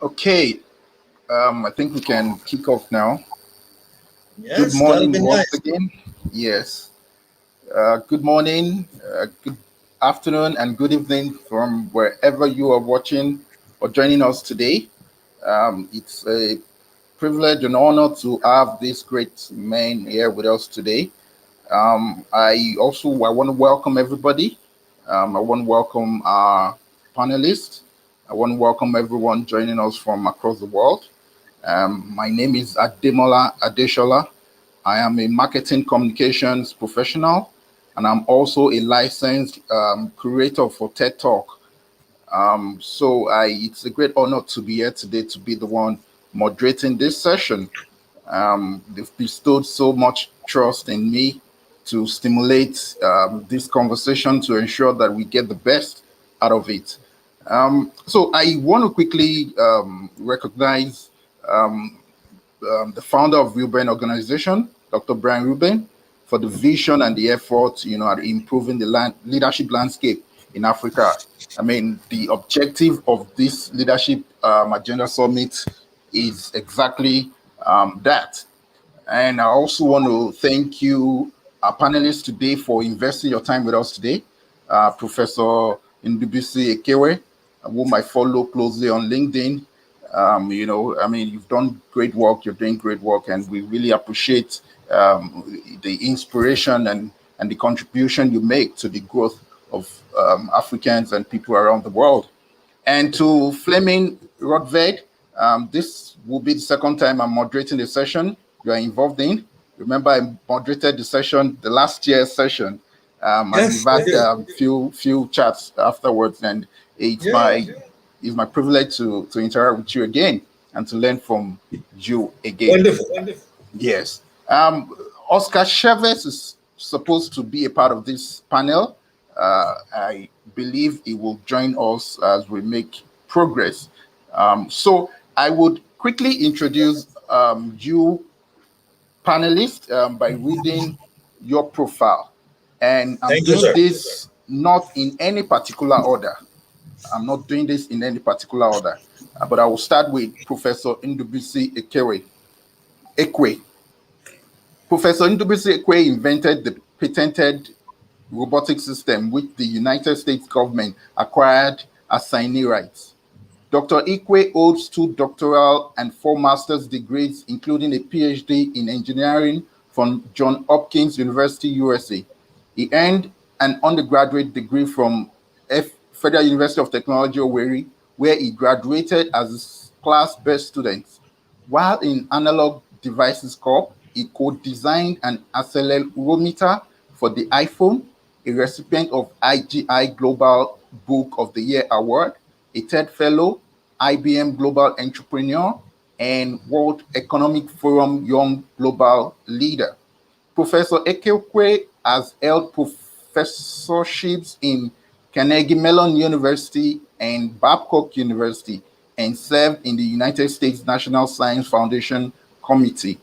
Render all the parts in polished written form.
Okay, I think we can kick off now. Good Yes, that'll morning be once nice. again. Yes. Good morning, good afternoon, and good evening from wherever you are watching or joining us today. It's a privilege and honor to have this great man here with us today. I want to welcome everybody. I want to welcome our panelists. I want to welcome everyone joining us from across the world. My name is Ademola Adeshola. I am a marketing communications professional, and I'm also a licensed curator for TED Talk. It's a great honor to be here today to be the one moderating this session. They've bestowed so much trust in me to stimulate this conversation to ensure that we get the best out of it. So I want to quickly recognize um, the founder of Reuben Organization, Dr. Brian Reuben, for the vision and the effort, at improving the leadership landscape in Africa. I mean, the objective of this leadership agenda summit is exactly that. And I also want to thank you, our panelists today, for investing your time with us today. Professor Ndubuisi Ekekwe, whom I follow closely on LinkedIn. You've done great work, you're doing great work, and we really appreciate the inspiration and the contribution you make to the growth of Africans and people around the world. And to Flemming Rotvend, this will be the second time I'm moderating the session you are involved in. Remember, I moderated the session, the last year's session, and we've Yes, I had do. a few chats afterwards. And it's Yeah. my privilege to interact with you again and to learn from you again. Wonderful. Yes. Oscar Chavez is supposed to be a part of this panel. I believe he will join us as we make progress. So I would quickly introduce you panelists by reading your profile. And I'm Thank you, doing sir. this not in any particular order. I'm not doing this in any particular order. But I will start with Professor Ndubuisi Ekekwe. Professor Ndubuisi Ekwe invented the patented robotic system which the United States government acquired assignee rights. Dr. Ekwe holds 2 doctoral and 4 master's degrees, including a PhD in engineering from Johns Hopkins University, USA. He earned an undergraduate degree from Federal University of Technology, Owerri, where he graduated as a class best student. While in Analog Devices Corp, he co-designed an accelerometer for the iPhone, a recipient of IGI Global Book of the Year Award, a TED Fellow, IBM Global Entrepreneur, and World Economic Forum Young Global Leader. Professor Ekekwe has held professorships in Carnegie Mellon University and Babcock University and served in the United States National Science Foundation Committee.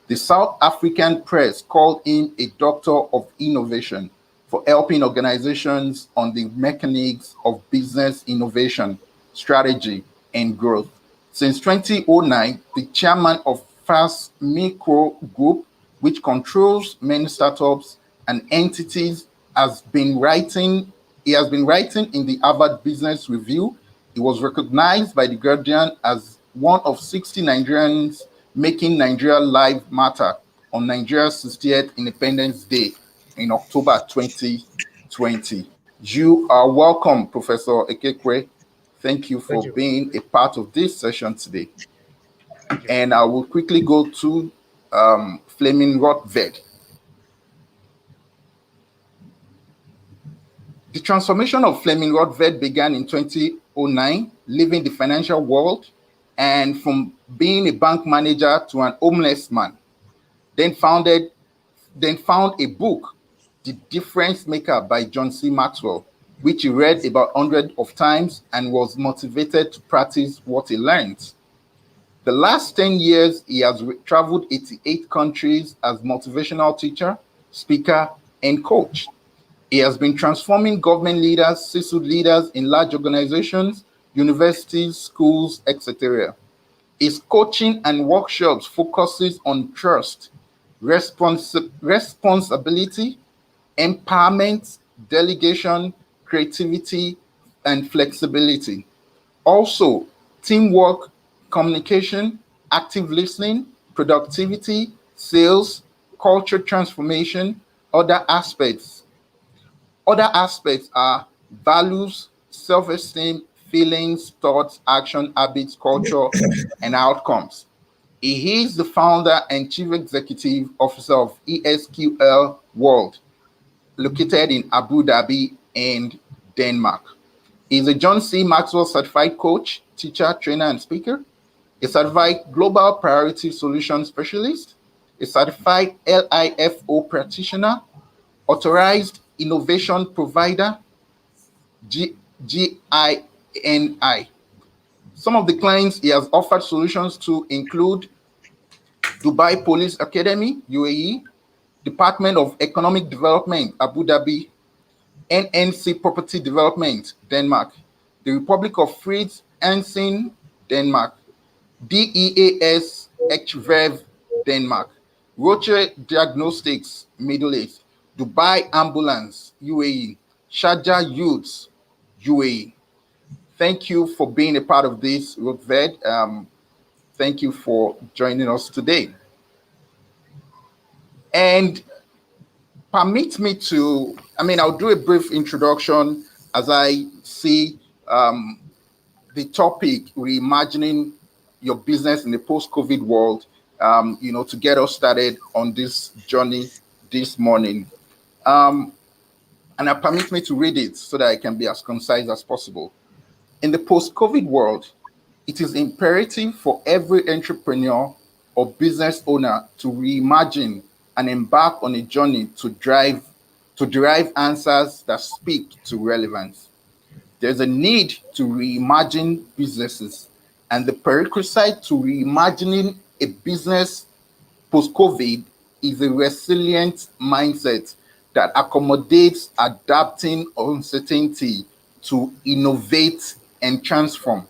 The South African press called him a doctor of innovation for helping organizations on the mechanics of business innovation, strategy, and growth. Since 2009, the chairman of Fast Micro Group, which controls many startups and entities, he has been writing in the Harvard Business Review. He was recognized by The Guardian as one of 60 Nigerians making Nigeria live matter on Nigeria's 60th Independence Day in October 2020. You are welcome, Professor Ekekwe. Thank you Thank for you. being a part of this session today. Thank you. And I will quickly go to Flemming Rotvend. The transformation of Flemming Rotvend began in 2009, leaving the financial world and from being a bank manager to an homeless man. Then found a book, The Difference Maker by John C. Maxwell, which he read about hundreds of times and was motivated to practice what he learned. The last 10 years, he has traveled 88 countries as motivational teacher, speaker, and coach. He has been transforming government leaders, C-suite leaders in large organizations universities, schools, etc. His coaching and workshops focuses on trust, responsibility, empowerment, delegation, creativity, and flexibility. Also, teamwork, communication, active listening, productivity, sales, culture transformation, other aspects. Other aspects are values, self-esteem, feelings, thoughts, action, habits, culture, and outcomes. He is the founder and chief executive officer of ESQL World, located in Abu Dhabi and Denmark. He's a John C. Maxwell certified coach, teacher, trainer, and speaker, a certified global priority solution specialist, a certified LIFO practitioner, authorized innovation provider, GINI. Some of the clients he has offered solutions to include Dubai Police Academy, UAE, Department of Economic Development, Abu Dhabi, NNC Property Development, Denmark, the Republic of Fritz Hansen, Denmark, DEAS HVEV, Denmark, Roche Diagnostics, Middle East, Dubai Ambulance, UAE, Sharjah Youths, UAE. Thank you for being a part of this, Rotvend. Thank you for joining us today. And permit me to, I'll do a brief introduction as I see the topic, reimagining your business in the post-COVID world, to get us started on this journey this morning. And permit me to read it so that I can be as concise as possible. In the post-COVID world, it is imperative for every entrepreneur or business owner to reimagine and embark on a journey to derive answers that speak to relevance. There's a need to reimagine businesses, and the prerequisite to reimagining a business post-COVID is a resilient mindset that accommodates adapting uncertainty to innovate and transform.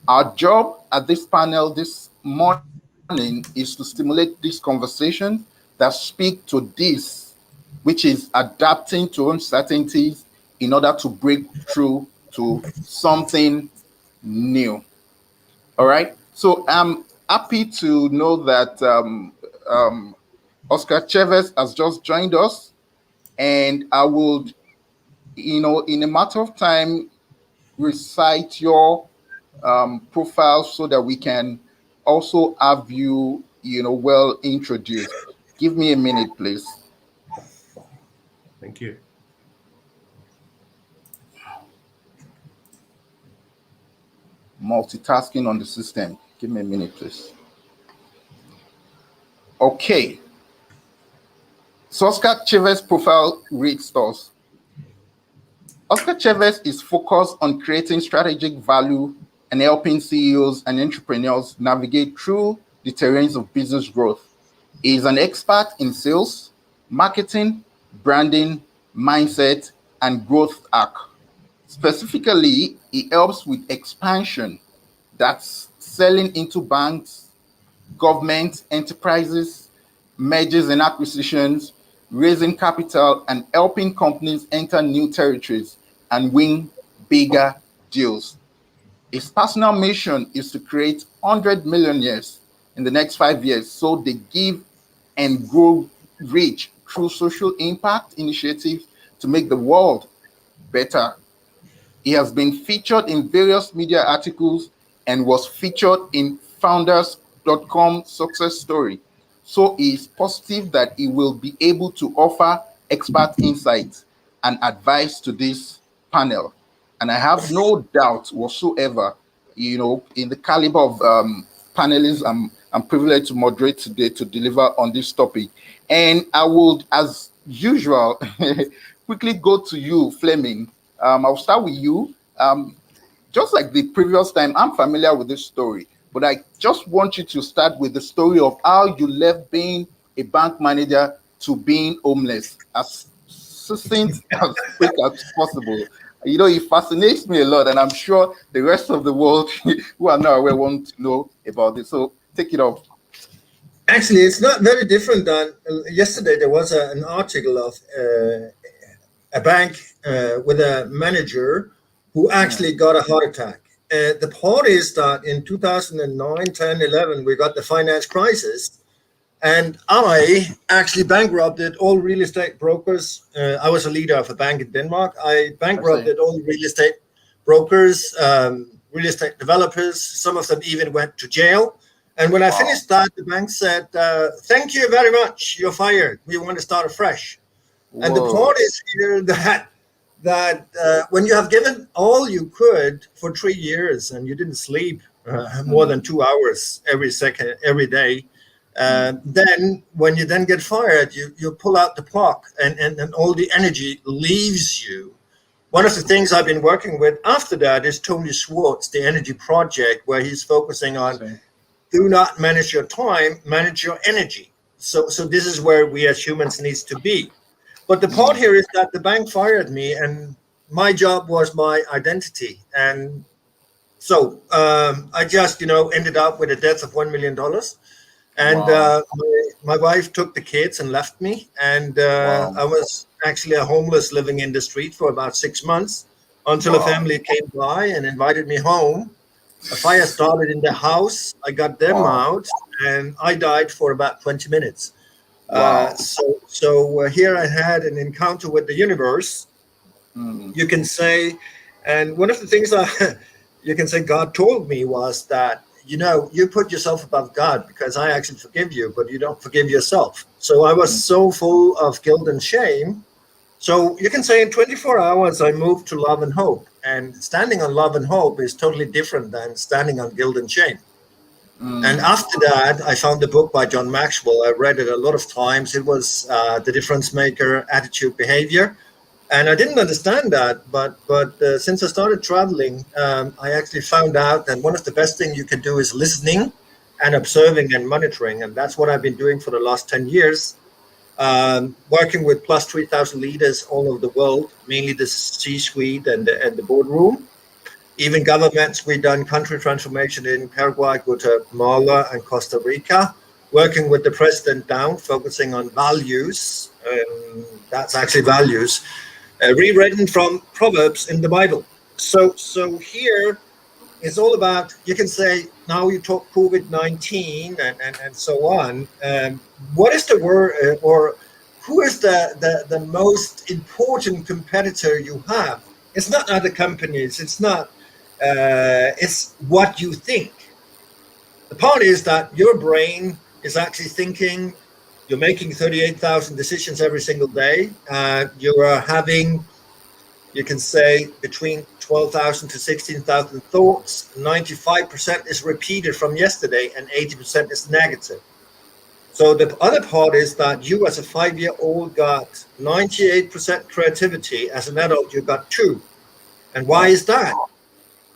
Our job at this panel this morning is to stimulate this conversation that speak to this, which is adapting to uncertainties in order to break through to something new. All right. So I'm happy to know that Oscar Chavez has just joined us, and I would, in a matter of time, recite your profile so that we can also have you, well introduced. Give me a minute, please. Thank you. Multitasking on the system. Give me a minute, please. Okay. So Oscar Chavez profile reads thus. Oscar Chavez is focused on creating strategic value and helping CEOs and entrepreneurs navigate through the terrains of business growth. He is an expert in sales, marketing, branding, mindset, and growth hack. Specifically, he helps with expansion, that's selling into banks, government, enterprises, mergers and acquisitions, raising capital, and helping companies enter new territories and win bigger deals. His personal mission is to create 100 millionaires in the next 5 years so they give and grow rich through social impact initiatives to make the world better. He has been featured in various media articles and was featured in founders.com success story. So he is positive that he will be able to offer expert insights and advice to this panel. And I have no doubt whatsoever, in the caliber of panelists I'm privileged to moderate today to deliver on this topic. And I would, as usual, quickly go to you, Flemming. I'll start with you. Just like the previous time, I'm familiar with this story, but I just want you to start with the story of how you left being a bank manager to being homeless, as succinct as quick as possible. You know, it fascinates me a lot, and I'm sure the rest of the world who are not aware want to know about this. So take it off. Actually, it's not very different than yesterday. There was an article of a bank with a manager who actually got a heart attack. The part is that in 2009, 10, 11, we got the finance crisis. And I actually bankrupted all real estate brokers. I was a leader of a bank in Denmark. I bankrupted all real estate brokers, real estate developers. Some of them even went to jail. And when I finished that, the bank said, thank you very much. You're fired. We want to start afresh. Whoa. And the point is here that when you have given all you could for 3 years and you didn't sleep more than 2 hours every day, then when you then get fired, you pull out the plug and all the energy leaves you. One of the things I've been working with after that is Tony Schwartz, the Energy Project, where he's focusing on do not manage your time, manage your energy. So this is where we as humans needs to be. But the part here is that the bank fired me, and my job was my identity. And so I just, ended up with a debt of $1 million. And my wife took the kids and left me. And I was actually a homeless living in the street for about 6 months until a family came by and invited me home. A fire started in the house. I got them out, and I died for about 20 minutes. So here I had an encounter with the universe, you can say. And one of the things you can say God told me was that, you put yourself above God because I actually forgive you, but you don't forgive yourself. So I was so full of guilt and shame. So you can say in 24 hours, I moved to love and hope. And standing on love and hope is totally different than standing on guilt and shame. And after that, I found a book by John Maxwell. I read it a lot of times. It was The Difference Maker, Attitude, Behavior. And I didn't understand that. But since I started traveling, I actually found out that one of the best things you can do is listening and observing and monitoring. And that's what I've been doing for the last 10 years. Working with plus 3,000 leaders all over the world, mainly the C-suite and the boardroom. Even governments, we've done country transformation in Paraguay, Guatemala, and Costa Rica. Working with the president down, focusing on values. That's actually values. Rewritten from Proverbs in the Bible. So here it's all about, you can say, now you talk COVID-19 and so on. What is the word, or who is the most important competitor you have? It's not other companies. It's not, it's what you think. The part is that your brain is actually thinking, you're making 38,000 decisions every single day. You are having, you can say, between 12,000 to 16,000 thoughts. 95% is repeated from yesterday and 80% is negative. So the other part is that you as a 5-year-old got 98% creativity. As an adult, you got 2. And why is that?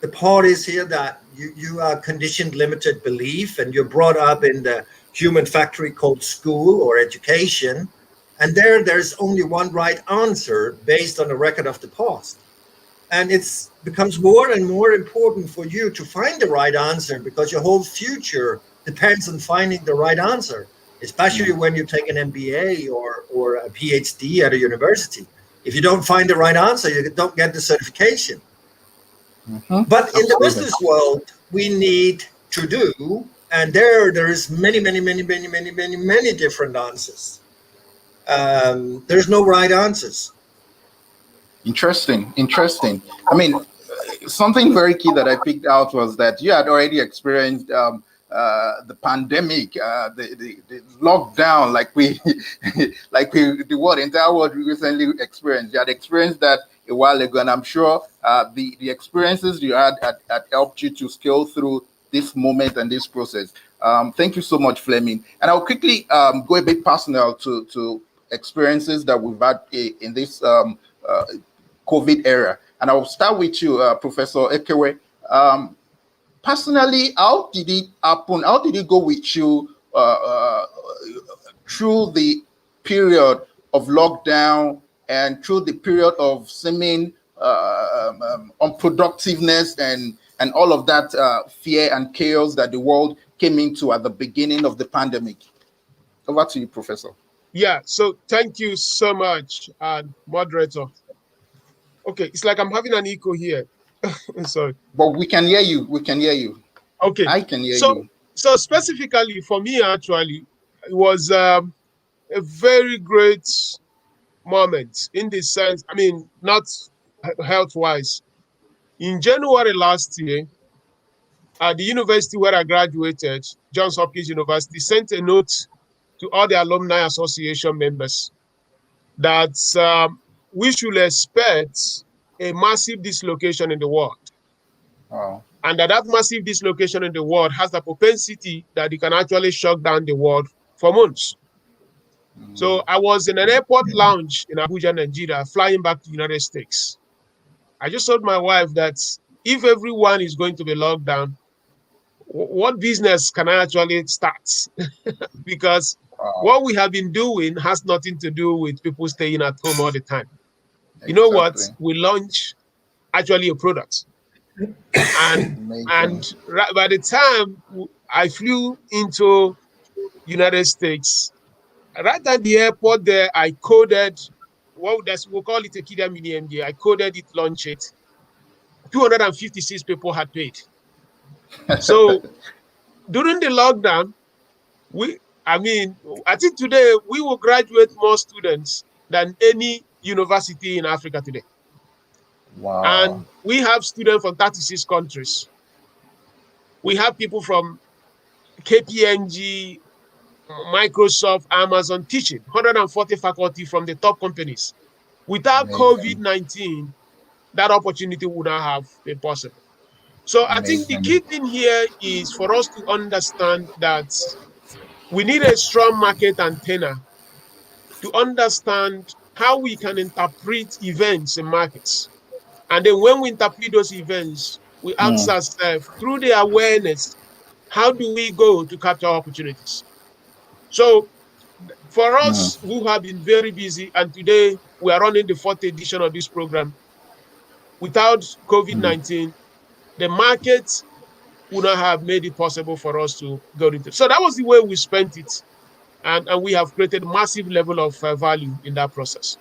The part is here that you are conditioned limited belief, and you're brought up in the human factory called school or education. And there's only one right answer based on a record of the past. And it becomes more and more important for you to find the right answer, because your whole future depends on finding the right answer, especially when you take an MBA or a PhD at a university. If you don't find the right answer, you don't get the certification. But in the business world, we need to do, and there's many different answers. There's no right answers. Interesting. I mean, something very key that I picked out was that you had already experienced the pandemic, the lockdown, the entire world recently experienced. You had experienced that a while ago, and I'm sure the experiences you had helped you to scale through this moment and this process. Thank you so much, Flemming. And I'll quickly go a bit personal to experiences that we've had in this COVID era. And I'll start with you, Professor Ekekwe. Personally, how did it happen? How did it go with you through the period of lockdown and through the period of seeming unproductiveness and all of that fear and chaos that the world came into at the beginning of the pandemic. Over to you, Professor. Yeah, so thank you so much, moderator. Okay, it's like I'm having an echo here. Sorry. But we can hear you. We can hear you. Okay. I can hear you. So specifically for me, actually, it was a very great moment in the sense, I mean, not health-wise. In January last year, at the university where I graduated, Johns Hopkins University, sent a note to all the Alumni Association members that we should expect a massive dislocation in the world. Wow. And that massive dislocation in the world has the propensity that it can actually shut down the world for months. So I was in an airport lounge in Abuja, Nigeria, flying back to the United States. I just told my wife that if everyone is going to be locked down, what business can I actually start? Because what we have been doing has nothing to do with people staying at home all the time. You know what? We launch actually a product. And by the time I flew into United States, right at the airport there, I coded, we'll call it a Kida Mini MD. I coded it, launched it. 256 people had paid. So during the lockdown, I think today we will graduate more students than any university in Africa today. Wow. And we have students from 36 countries. We have people from KPMG, Microsoft, Amazon teaching, 140 faculty from the top companies. Without COVID-19, that opportunity would not have been possible. So I think the key thing here is for us to understand that we need a strong market antenna to understand how we can interpret events in markets. And then when we interpret those events, we ask ourselves, through the awareness, how do we go to capture opportunities? So for us who have been very busy, and today we are running the 4th edition of this program, without COVID-19, the market would not have made it possible for us to go into. So that was the way we spent it. And we have created a massive level of value in that process.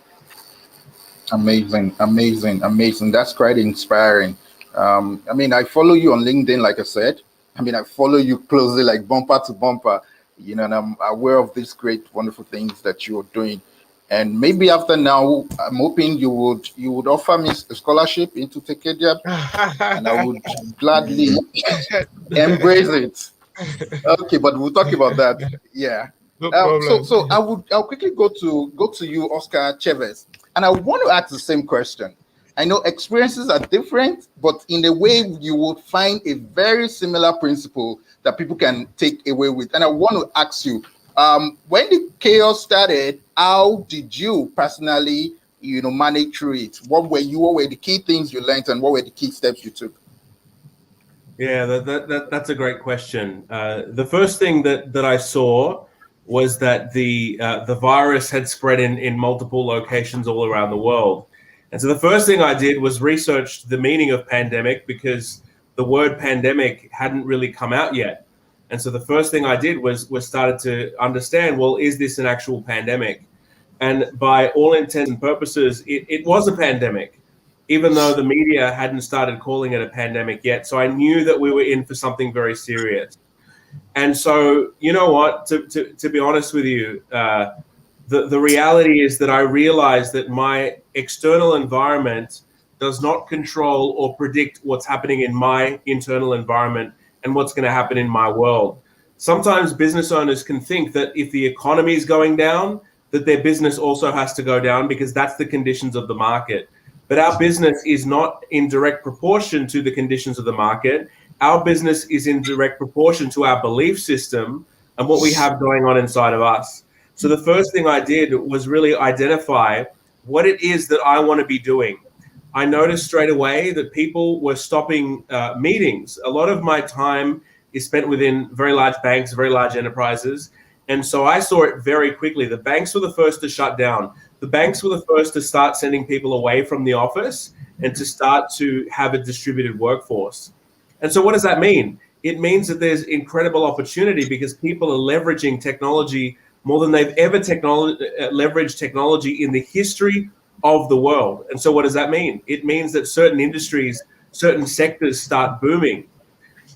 Amazing. That's quite inspiring. I mean, I follow you on LinkedIn, like I said. I mean, I follow you closely, like bumper to bumper, you know, and I'm aware of these great, wonderful things that you're doing. And maybe after now, I'm hoping you would offer me a scholarship into Tekedia, and I would gladly embrace it. Okay, but we'll talk about that. Yeah. No so I'll quickly go to you, Oscar Chavez, and I want to ask the same question. I know experiences are different, but in a way you would find a very similar principle that people can take away with. And I want to ask you, when the chaos started, how did you personally, manage through it? What were the key things you learned, and what were the key steps you took? Yeah, that's a great question. The first thing that I saw was that the virus had spread in multiple locations all around the world. And so the first thing I did was research the meaning of pandemic, because the word pandemic hadn't really come out yet. And so the first thing I did was started to understand, well, is this an actual pandemic? And by all intents and purposes, it was a pandemic, even though the media hadn't started calling it a pandemic yet. So I knew that we were in for something very serious. And so, you know what, to be honest with you, the reality is that I realized that my external environment does not control or predict what's happening in my internal environment and what's going to happen in my world. Sometimes business owners can think that if the economy is going down, that their business also has to go down because that's the conditions of the market. But our business is not in direct proportion to the conditions of the market. Our business is in direct proportion to our belief system and what we have going on inside of us. So the first thing I did was really identify what it is that I want to be doing. I noticed straight away that people were stopping meetings. A lot of my time is spent within very large banks, very large enterprises. And so I saw it very quickly. The banks were the first to shut down. The banks were the first to start sending people away from the office. and to start to have a distributed workforce. And so what does that mean? It means that there's incredible opportunity because people are leveraging technology more than they've ever leveraged technology in the history of the world. And so what does that mean? It means that certain industries, certain sectors start booming.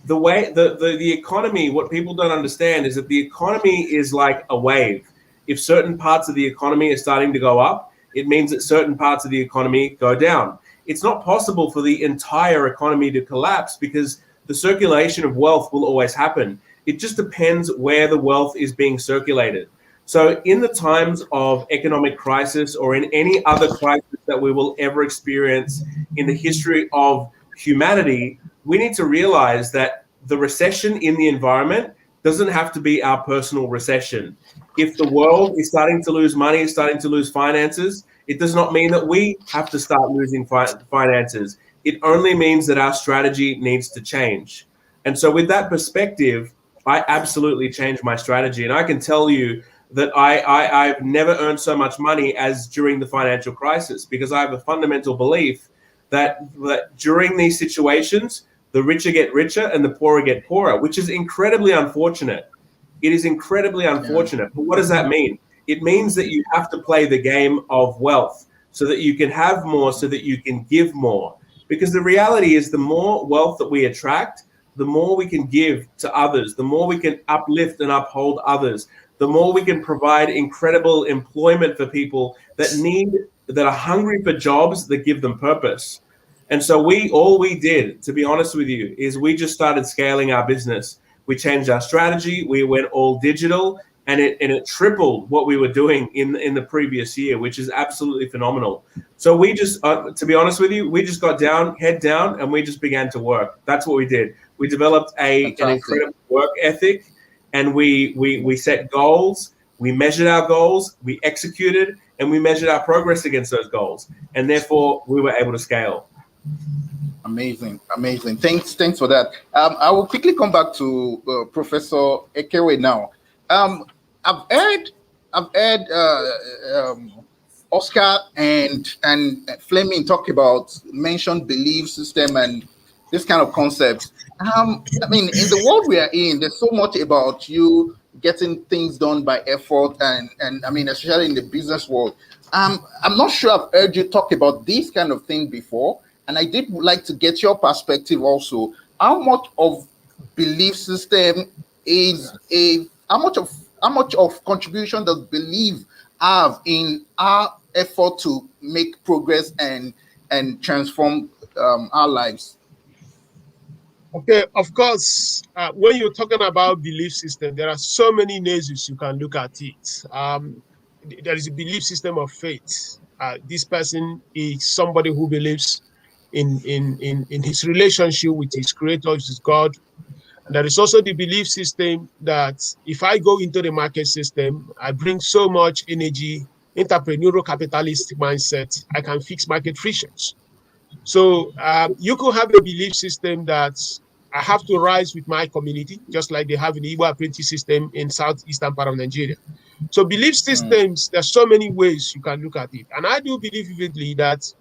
The way the economy, what people don't understand is that the economy is like a wave. If certain parts of the economy are starting to go up, it means that certain parts of the economy go down. It's not possible for the entire economy to collapse because the circulation of wealth will always happen. It just depends where the wealth is being circulated. So in the times of economic crisis or in any other crisis that we will ever experience in the history of humanity, we need to realize that the recession in the environment doesn't have to be our personal recession. If the world is starting to lose money, starting to lose finances, it does not mean that we have to start losing finances. It only means that our strategy needs to change. And so with that perspective, I absolutely changed my strategy. And I can tell you that I've never earned so much money as during the financial crisis, because I have a fundamental belief that during these situations, the richer get richer and the poorer get poorer, which is incredibly unfortunate. It is incredibly unfortunate. Yeah. But what does that mean? It means that you have to play the game of wealth so that you can have more, so that you can give more. Because the reality is the more wealth that we attract, the more we can give to others, the more we can uplift and uphold others, the more we can provide incredible employment for people that are hungry for jobs that give them purpose. And so all we did, to be honest with you, is we just started scaling our business. We changed our strategy. We went all digital, and it tripled what we were doing in the previous year, which is absolutely phenomenal. So we just, to be honest with you, we just got head down, and we just began to work. That's what we did. We developed an incredible work ethic, and we set goals. We measured our goals. We executed, and we measured our progress against those goals, and therefore we were able to scale. Amazing. Thanks for that. I will quickly come back to Professor Ekekwe now. I've heard Oscar and Flemming mention belief system and this kind of concept. I mean, in the world we are in, there's so much about you getting things done by effort, and I mean, especially in the business world. I'm not sure I've heard you talk about this kind of thing before. And I did like to get your perspective also. How much of belief system how much of contribution does belief have in our effort to make progress and transform our lives? Okay, of course, when you're talking about belief system, there are so many names you can look at it. There is a belief system of faith. This person is somebody who believes in his relationship with his creator, which is God. And there is also the belief system that if I go into the market system, I bring so much energy, entrepreneurial capitalistic mindset, I can fix market frictions. So you could have a belief system that I have to rise with my community, just like they have in the Igbo apprentice system in southeastern part of Nigeria. So belief systems, there's so many ways you can look at it. And I do believe vividly that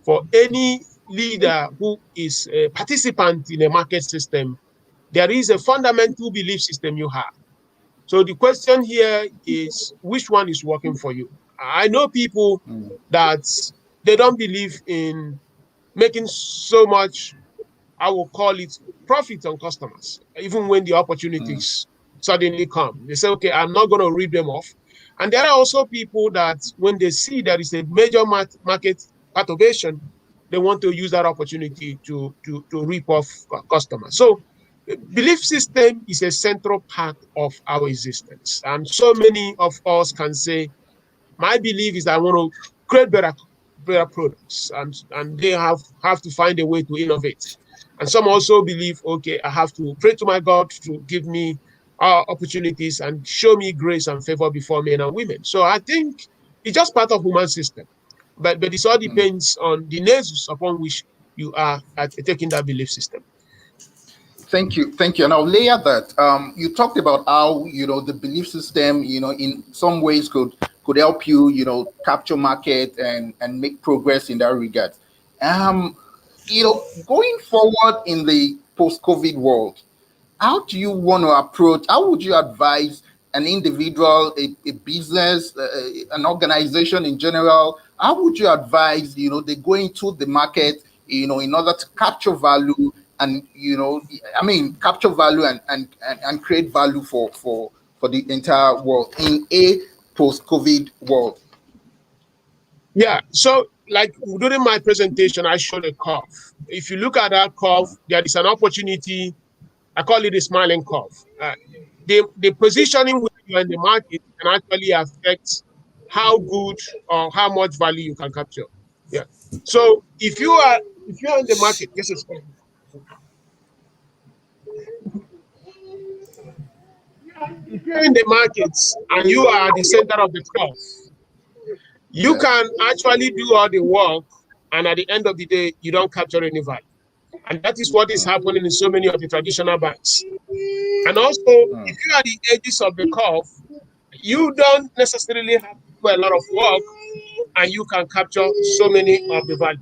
for any leader who is a participant in a market system, there is a fundamental belief system you have. So the question here is, which one is working for you? I know people that they don't believe in making so much, I will call it, profit on customers, even when the opportunities suddenly come. They say, okay, I'm not going to read them off. And there are also people that when they see there is a major market perturbation, they want to use that opportunity to reap off customers. So belief system is a central part of our existence. And so many of us can say, my belief is that I want to create better products, and they have to find a way to innovate. And some also believe, okay, I have to pray to my God to give me opportunities and show me grace and favor before men and women. So I think it's just part of human system. But it all depends on the nails upon which you are taking that belief system. Thank you. And I'll layer that. You talked about how the belief system, in some ways could help you, capture market and make progress in that regard. Going forward in the post-COVID world, how do you want to approach? How would you advise an individual, a business, an organization in general? How would you advise, they go into the market, in order to capture value and, capture value and create value for the entire world in a post-COVID world? Yeah. So, like during my presentation, I showed a curve. If you look at that curve, there is an opportunity. I call it a smiling curve. The positioning where you are in the market can actually affect how good or how much value you can capture. Yeah. So if you are in the market, yes, excuse me. If you're in the markets and you are at the center of the curve, you can actually do all the work, and at the end of the day, you don't capture any value. And that is what is happening in so many of the traditional banks. And also, if you are at the edges of the curve, you don't necessarily have to do a lot of work, and you can capture so many of the value.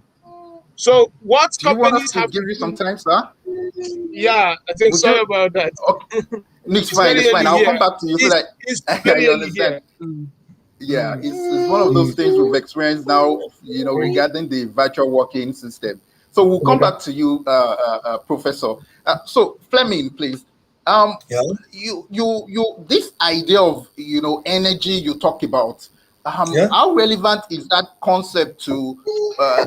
So what Do you want us companies to have give to you do? some time, sir? Yeah, I think Would sorry you? about that. Okay. No, it's It's fine. very It's fine. early I'll here. come back to you so It's that very you early understand. here. Mm. Yeah, it's one of those things we've experienced now, regarding the virtual working system. So we'll come back to you, Professor. So Fleming, please. Yeah. This idea of energy you talk about. Yeah. How relevant is that concept to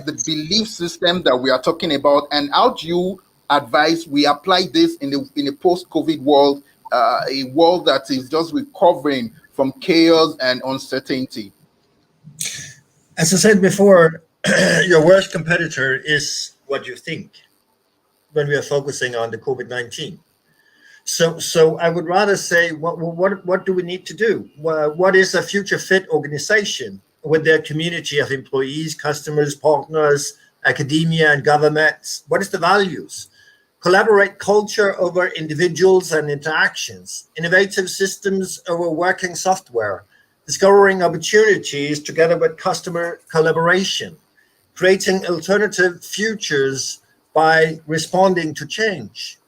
the belief system that we are talking about, and how do you advise we apply this in a post-COVID world, a world that is just recovering from chaos and uncertainty? As I said before, your worst competitor is what you think when we are focusing on the COVID-19. So I would rather say, what do we need to do? What is a future fit organization with their community of employees, customers, partners, academia, and governments? What is the values? Collaborate culture over individuals and interactions, innovative systems over working software, discovering opportunities together with customer collaboration, creating alternative futures by responding to change.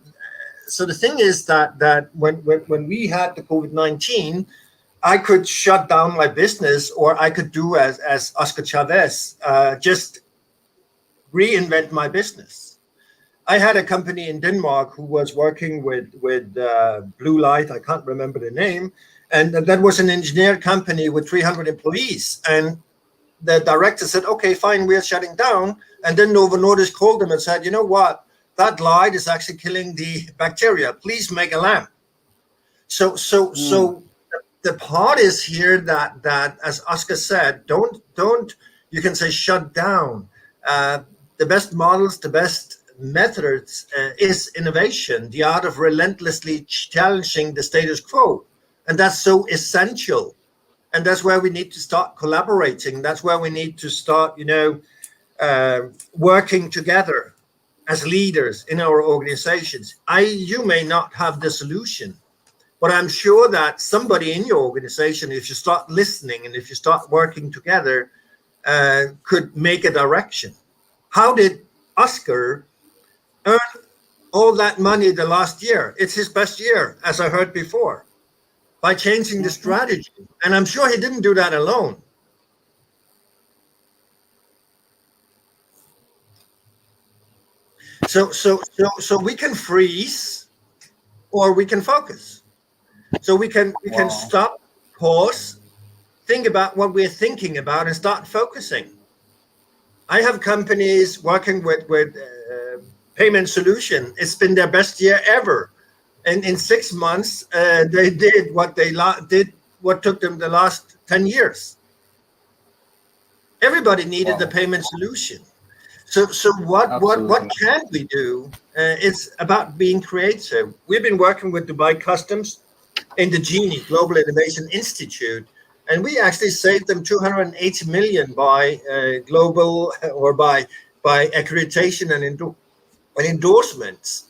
So the thing is that when we had the COVID-19, I could shut down my business, or I could do as Oscar Chavez, just reinvent my business. I had a company in Denmark who was working with blue light. I can't remember the name, and that was an engineer company with 300 employees. And the director said, "Okay, fine, we are shutting down." And then Novo Nordisk called them and said, "You know what? That light is actually killing the bacteria. Please make a lamp." So the part is here that as Oscar said, don't you can say shut down. The best models, the best methods is innovation, the art of relentlessly challenging the status quo, and that's so essential. And that's where we need to start collaborating. That's where we need to start, working together as leaders in our organizations. You may not have the solution, but I'm sure that somebody in your organization, if you start listening and if you start working together, could make a direction. How did Oscar earn all that money the last year? It's his best year, as I heard before, by changing the strategy. And I'm sure he didn't do that alone. So we can freeze or we can focus. So we can stop, pause, think about what we're thinking about, and start focusing. I have companies working with payment solution. It's been their best year ever. And in 6 months, they did what what took them the last 10 years. Everybody needed the payment solution. So what can we do? It's about being creative. We've been working with Dubai Customs in the Genie Global Innovation Institute, and we actually saved them 280 million by global or by accreditation and endorsements.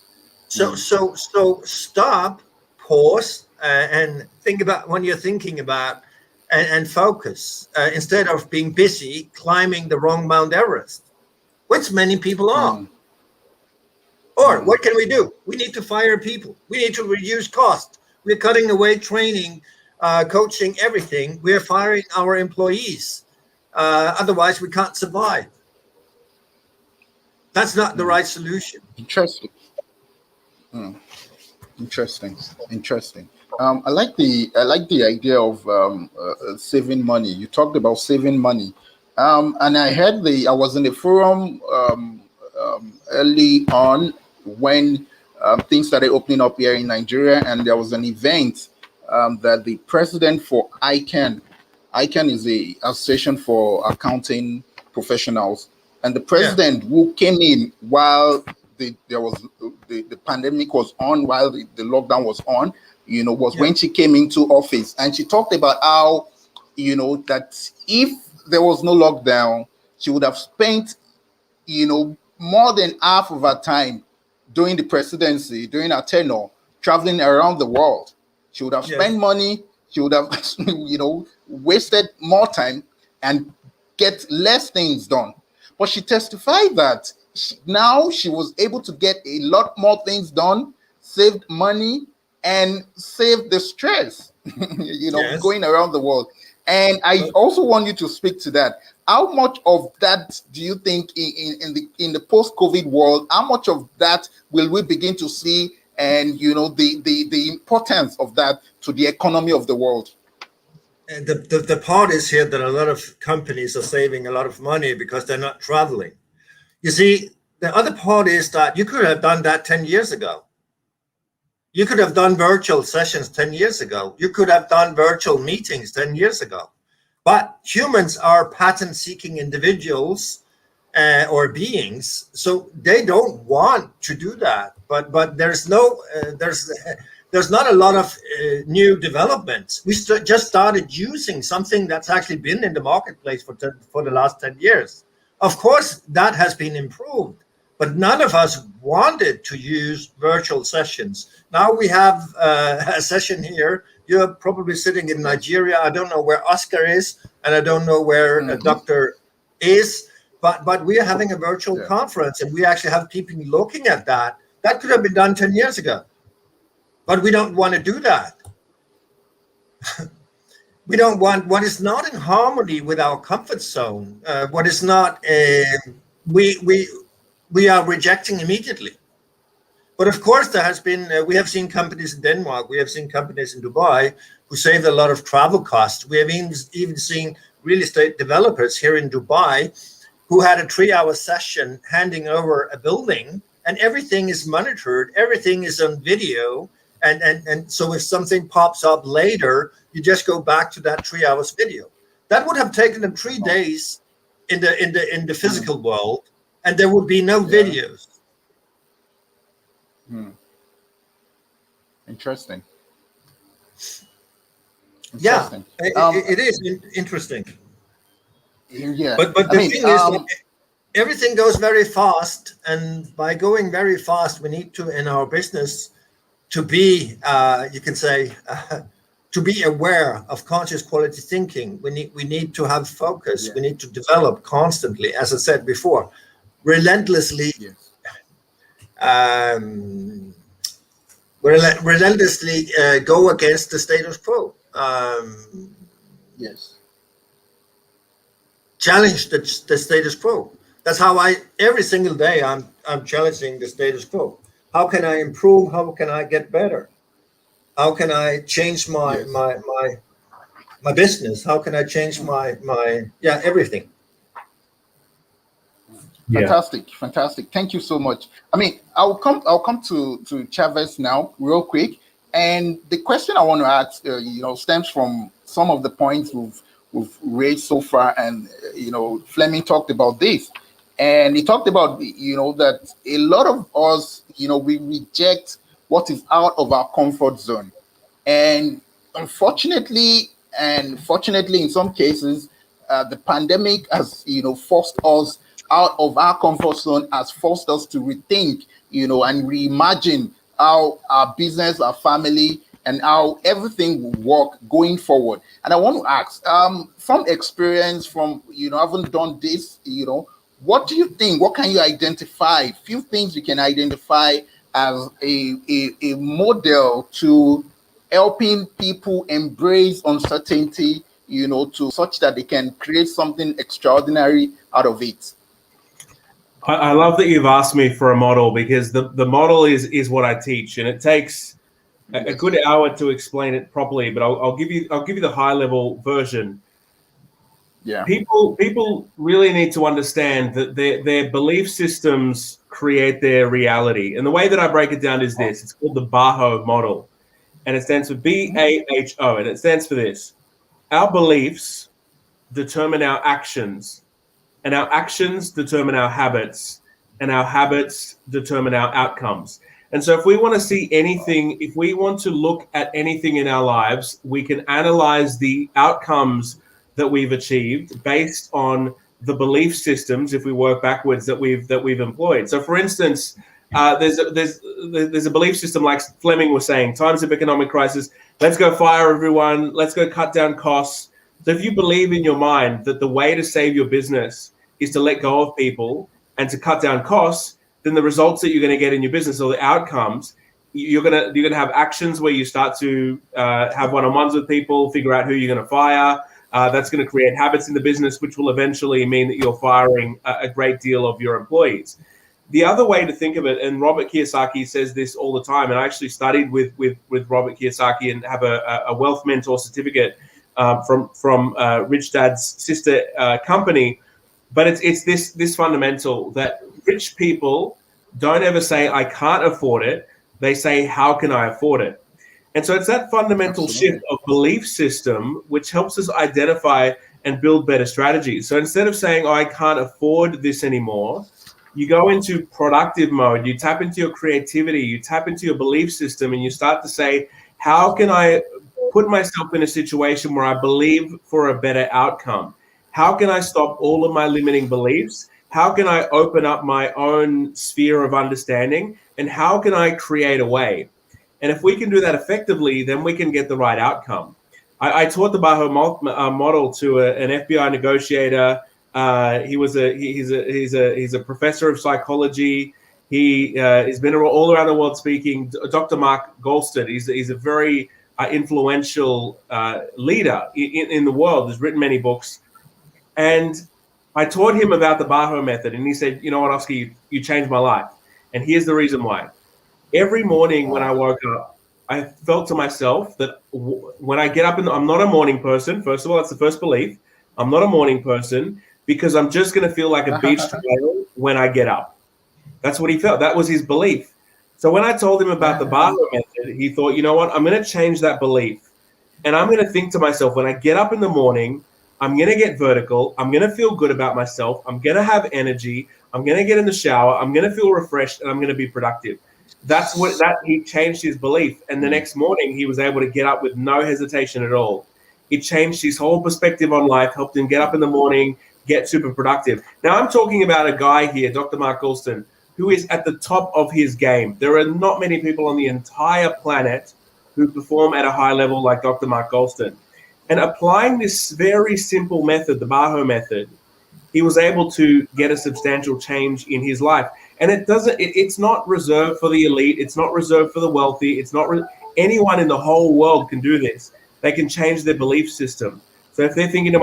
So stop, pause, and think about when you're thinking about, and focus instead of being busy climbing the wrong Mount Everest. which many people are. Or what can we do? We need to fire people. We need to reduce cost. We're cutting away training, coaching, everything. We're firing our employees. Otherwise, we can't survive. That's not the right solution. Interesting. Interesting. I like the idea of saving money. You talked about saving money, and I was in a forum early on when things started opening up here in Nigeria, and there was an event that the president for ICANN is the Association for Accounting Professionals, and the president who came in while the pandemic was on, while the lockdown was on, was when she came into office, and she talked about how, that if there was no lockdown, she would have spent, more than half of her time during the presidency, during her tenure, traveling around the world. She would have spent money. She would have, wasted more time and get less things done. But she testified that now she was able to get a lot more things done, saved money, and saved the stress, going around the world. And I also want you to speak to that. How much of that do you think in the post-COVID world, how much of that will we begin to see, and the importance of that to the economy of the world? And the part is here that a lot of companies are saving a lot of money because they're not traveling. You see, the other part is that you could have done that 10 years ago. You could have done virtual sessions 10 years ago. You could have done virtual meetings 10 years ago. But humans are pattern-seeking individuals or beings, so they don't want to do that. But there's not a lot of new developments. We just started using something that's actually been in the marketplace for the last 10 years. Of course, that has been improved, but none of us wanted to use virtual sessions. Now we have a session here. You're probably sitting in Nigeria. I don't know where Oscar is, and I don't know where Dr. is, but we are having a virtual conference, and we actually have people looking at that. That could have been done 10 years ago, but we don't want to do that. We don't want what is not in harmony with our comfort zone. What is not, we are rejecting immediately. But of course, there has been, we have seen companies in Denmark, we have seen companies in Dubai who saved a lot of travel costs. We have even seen real estate developers here in Dubai who had a 3-hour session handing over a building, and everything is monitored, everything is on video. And so if something pops up later, you just go back to that 3 hours video. That would have taken them 3 days in the physical world, and there would be no videos. Interesting. Yeah, it is interesting. Yeah, but the thing is, that everything goes very fast, and by going very fast, we need to, in our business, to be, you can say, to be aware of conscious quality thinking. We need to have focus. We need to develop constantly, as I said before, relentlessly. Relentlessly go against the status quo. Challenge the status quo. That's how every single day I'm challenging the status quo. How can I improve? How can I get better? How can I change my business? How can I change my everything? Fantastic. Thank you so much. I mean, I'll come to Chavez now real quick. And the question I want to ask, stems from some of the points we've raised so far. And, Flemming talked about this. And he talked about, that a lot of us, we reject what is out of our comfort zone. And unfortunately, fortunately, in some cases, the pandemic has, forced us out of our comfort zone, has forced us to rethink, and reimagine how our business, our family, and how everything will work going forward. And I want to ask, from experience, from, having done this, what do you think? What can you identify? Few things you can identify as a model to helping people embrace uncertainty, to such that they can create something extraordinary out of it. I love that you've asked me for a model, because the model is what I teach, and it takes a good hour to explain it properly. But I'll give you the high level version. Yeah. People really need to understand that their belief systems create their reality. And the way that I break it down is this. It's called the BAHO model. And it stands for BAHO. And it stands for this. Our beliefs determine our actions. And our actions determine our habits. And our habits determine our outcomes. And so if we want to see anything, if we want to look at anything in our lives, we can analyze the outcomes that we've achieved based on the belief systems, if we work backwards, that we've employed. So, for instance, there's a belief system, like Flemming was saying, times of economic crisis, let's go fire everyone, let's go cut down costs. So if you believe in your mind that the way to save your business is to let go of people and to cut down costs, then the results that you're going to get in your business, or the outcomes, you're gonna have actions where you start to have one-on-ones with people, figure out who you're going to fire. That's going to create habits in the business, which will eventually mean that you're firing a great deal of your employees. The other way to think of it, and Robert Kiyosaki says this all the time, and I actually studied with Robert Kiyosaki and have a wealth mentor certificate from Rich Dad's sister company. But it's this fundamental that rich people don't ever say, I can't afford it. They say, how can I afford it? And so it's that fundamental shift of belief system which helps us identify and build better strategies. So instead of saying, oh, I can't afford this anymore, you go into productive mode, you tap into your creativity, you tap into your belief system, and you start to say, how can I put myself in a situation where I believe for a better outcome? How can I stop all of my limiting beliefs? How can I open up my own sphere of understanding? And how can I create a way? And if we can do that effectively, then we can get the right outcome. I taught the BAHO model to an FBI negotiator. He's a professor of psychology. He has been all around the world speaking. Dr. Mark Goldstein. He's a very influential leader in the world. He's written many books. And I taught him about the BAHO method, and he said, you know what, Oscar, you changed my life. And here's the reason why. Every morning when I woke up, I felt to myself that when I get up, I'm not a morning person. First of all, that's the first belief. I'm not a morning person because I'm just going to feel like a beach whale when I get up. That's what he felt. That was his belief. So when I told him about the BAHO method, he thought, you know what, I'm going to change that belief. And I'm going to think to myself, when I get up in the morning, I'm going to get vertical. I'm going to feel good about myself. I'm going to have energy. I'm going to get in the shower. I'm going to feel refreshed, and I'm going to be productive. He changed his belief. And the next morning he was able to get up with no hesitation at all. It changed his whole perspective on life, helped him get up in the morning, get super productive. Now I'm talking about a guy here, Dr. Mark Goldstein, who is at the top of his game. There are not many people on the entire planet who perform at a high level like Dr. Mark Goldstein. And applying this very simple method, the BAHO method, he was able to get a substantial change in his life. And it's not reserved for the elite. It's not reserved for the wealthy. It's not anyone in the whole world can do this. They can change their belief system. So if they're thinking to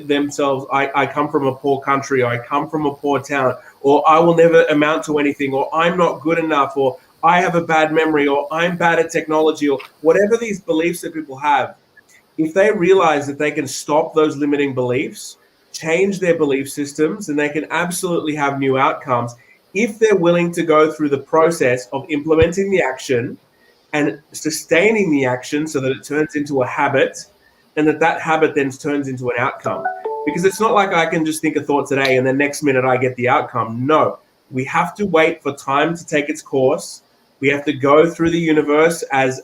themselves, I come from a poor country, or I come from a poor town, or I will never amount to anything, or I'm not good enough, or I have a bad memory, or I'm bad at technology, or whatever these beliefs that people have, if they realize that they can stop those limiting beliefs, change their belief systems, and they can absolutely have new outcomes if they're willing to go through the process of implementing the action and sustaining the action so that it turns into a habit, and that habit then turns into an outcome. Because it's not like I can just think a thought today and the next minute I get the outcome. No, we have to wait for time to take its course. We have to go through the universe as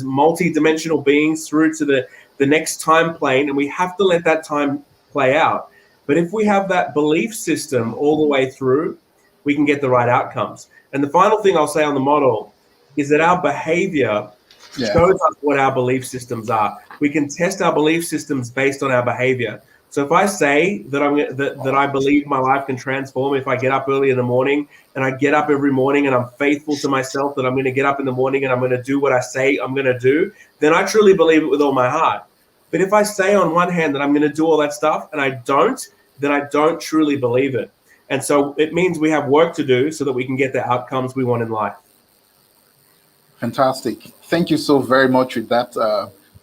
multi-dimensional beings through to the next time plane, and we have to let that time play out. But if we have that belief system all the way through, we can get the right outcomes. And the final thing I'll say on the model is that our behavior shows us what our belief systems are. We can test our belief systems based on our behavior. So if I say that that I believe my life can transform if I get up early in the morning, and I get up every morning and I'm faithful to myself that I'm going to get up in the morning and I'm going to do what I say I'm going to do, then I truly believe it with all my heart. But if I say on one hand that I'm going to do all that stuff and I don't, then I don't truly believe it. And so it means we have work to do so that we can get the outcomes we want in life. Fantastic. Thank you so very much with that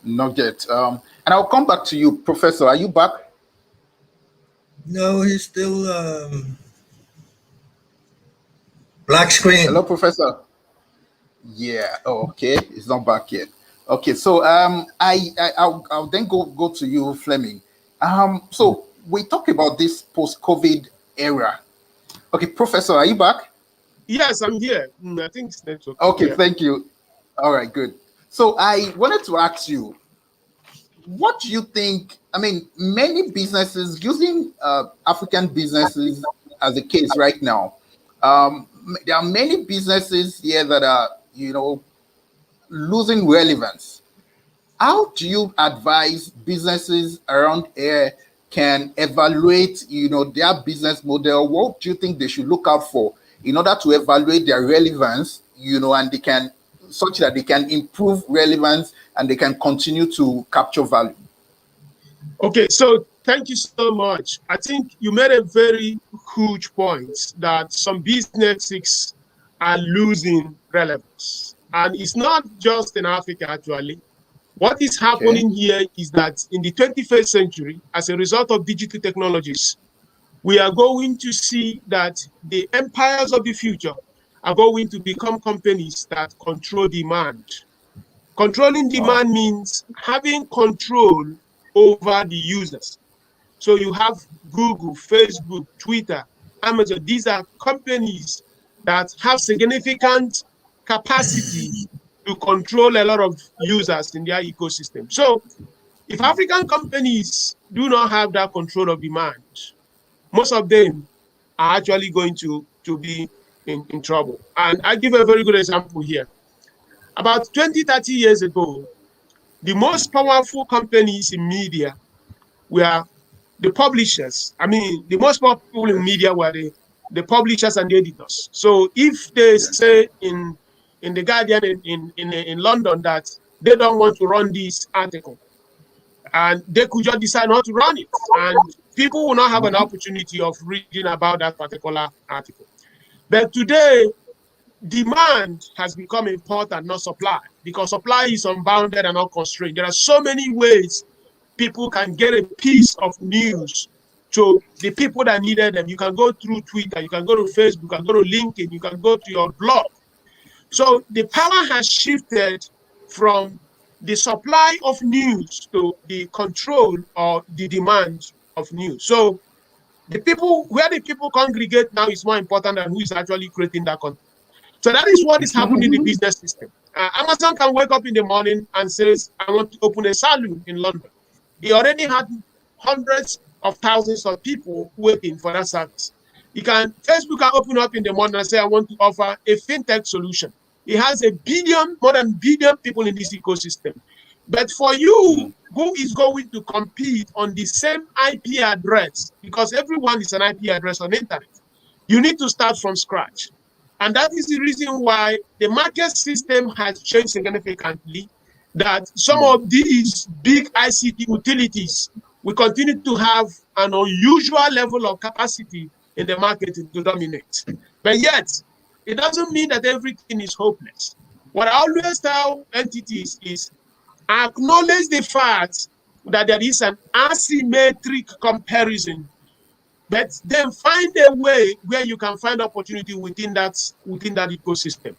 nugget. And I'll come back to you, Professor. Are you back? No, he's still black screen. Hello, Professor. Yeah. Oh, okay. It's not back yet. Okay. So I'll then go to you, Flemming. So we talk about this post-COVID era. Okay, Professor, are you back? Yes, I'm here. I think it's network. Okay, Yeah. thank you. All right, good. So I wanted to ask you, what do you think? I mean, many businesses using African businesses as a case right now. There are many businesses here that are, losing relevance. How do you advise businesses around here can evaluate, their business model? What do you think they should look out for in order to evaluate their relevance, and they can, such that they can improve relevance and they can continue to capture value? Okay, so thank you so much. I think you made a very huge point that some businesses are losing relevance. And it's not just in Africa, actually. What is happening here is that in the 21st century, as a result of digital technologies, we are going to see that the empires of the future are going to become companies that control demand. Controlling demand means having control over the users. So you have Google, Facebook, Twitter, Amazon. These are companies that have significant capacity to control a lot of users in their ecosystem. So if African companies do not have that control of demand, most of them are actually going to be in trouble. And I give a very good example here. About 20, 30 years ago, the most powerful companies in media were the publishers. I mean, the most powerful people in media were the publishers and the editors. So if they say in the Guardian in London that they don't want to run this article, and they could just decide not to run it, and people will not have an opportunity of reading about that particular article. But today, demand has become important, not supply, because supply is unbounded and unconstrained. There are so many ways people can get a piece of news to the people that needed them. You can go through Twitter, you can go to Facebook, you can go to LinkedIn, you can go to your blog. So the power has shifted from the supply of news to the control or the demand of news. So the people, where the people congregate now is more important than who is actually creating that content. So that is what is happening in the business system. Amazon can wake up in the morning and says, I want to open a salon in London. He already had hundreds of thousands of people waiting for that service. Facebook can open up in the morning and say, I want to offer a fintech solution. It has more than a billion people in this ecosystem. But for you, who is going to compete on the same IP address, because everyone is an IP address on the internet, you need to start from scratch. And that is the reason why the market system has changed significantly, that some of these big ICT utilities will continue to have an unusual level of capacity in the market to dominate. But yet, it doesn't mean that everything is hopeless. What I always tell entities is, acknowledge the fact that there is an asymmetric comparison, but then find a way where you can find opportunity within that ecosystem.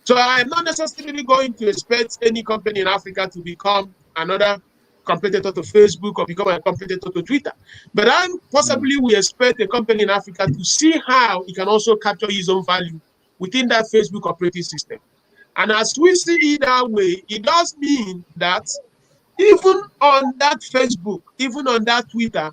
So I'm not necessarily going to expect any company in Africa to become another competitor to Facebook or become a competitor to Twitter. But I possibly will expect a company in Africa to see how it can also capture its own value within that Facebook operating system. And as we see it that way, it does mean that even on that Facebook, even on that Twitter,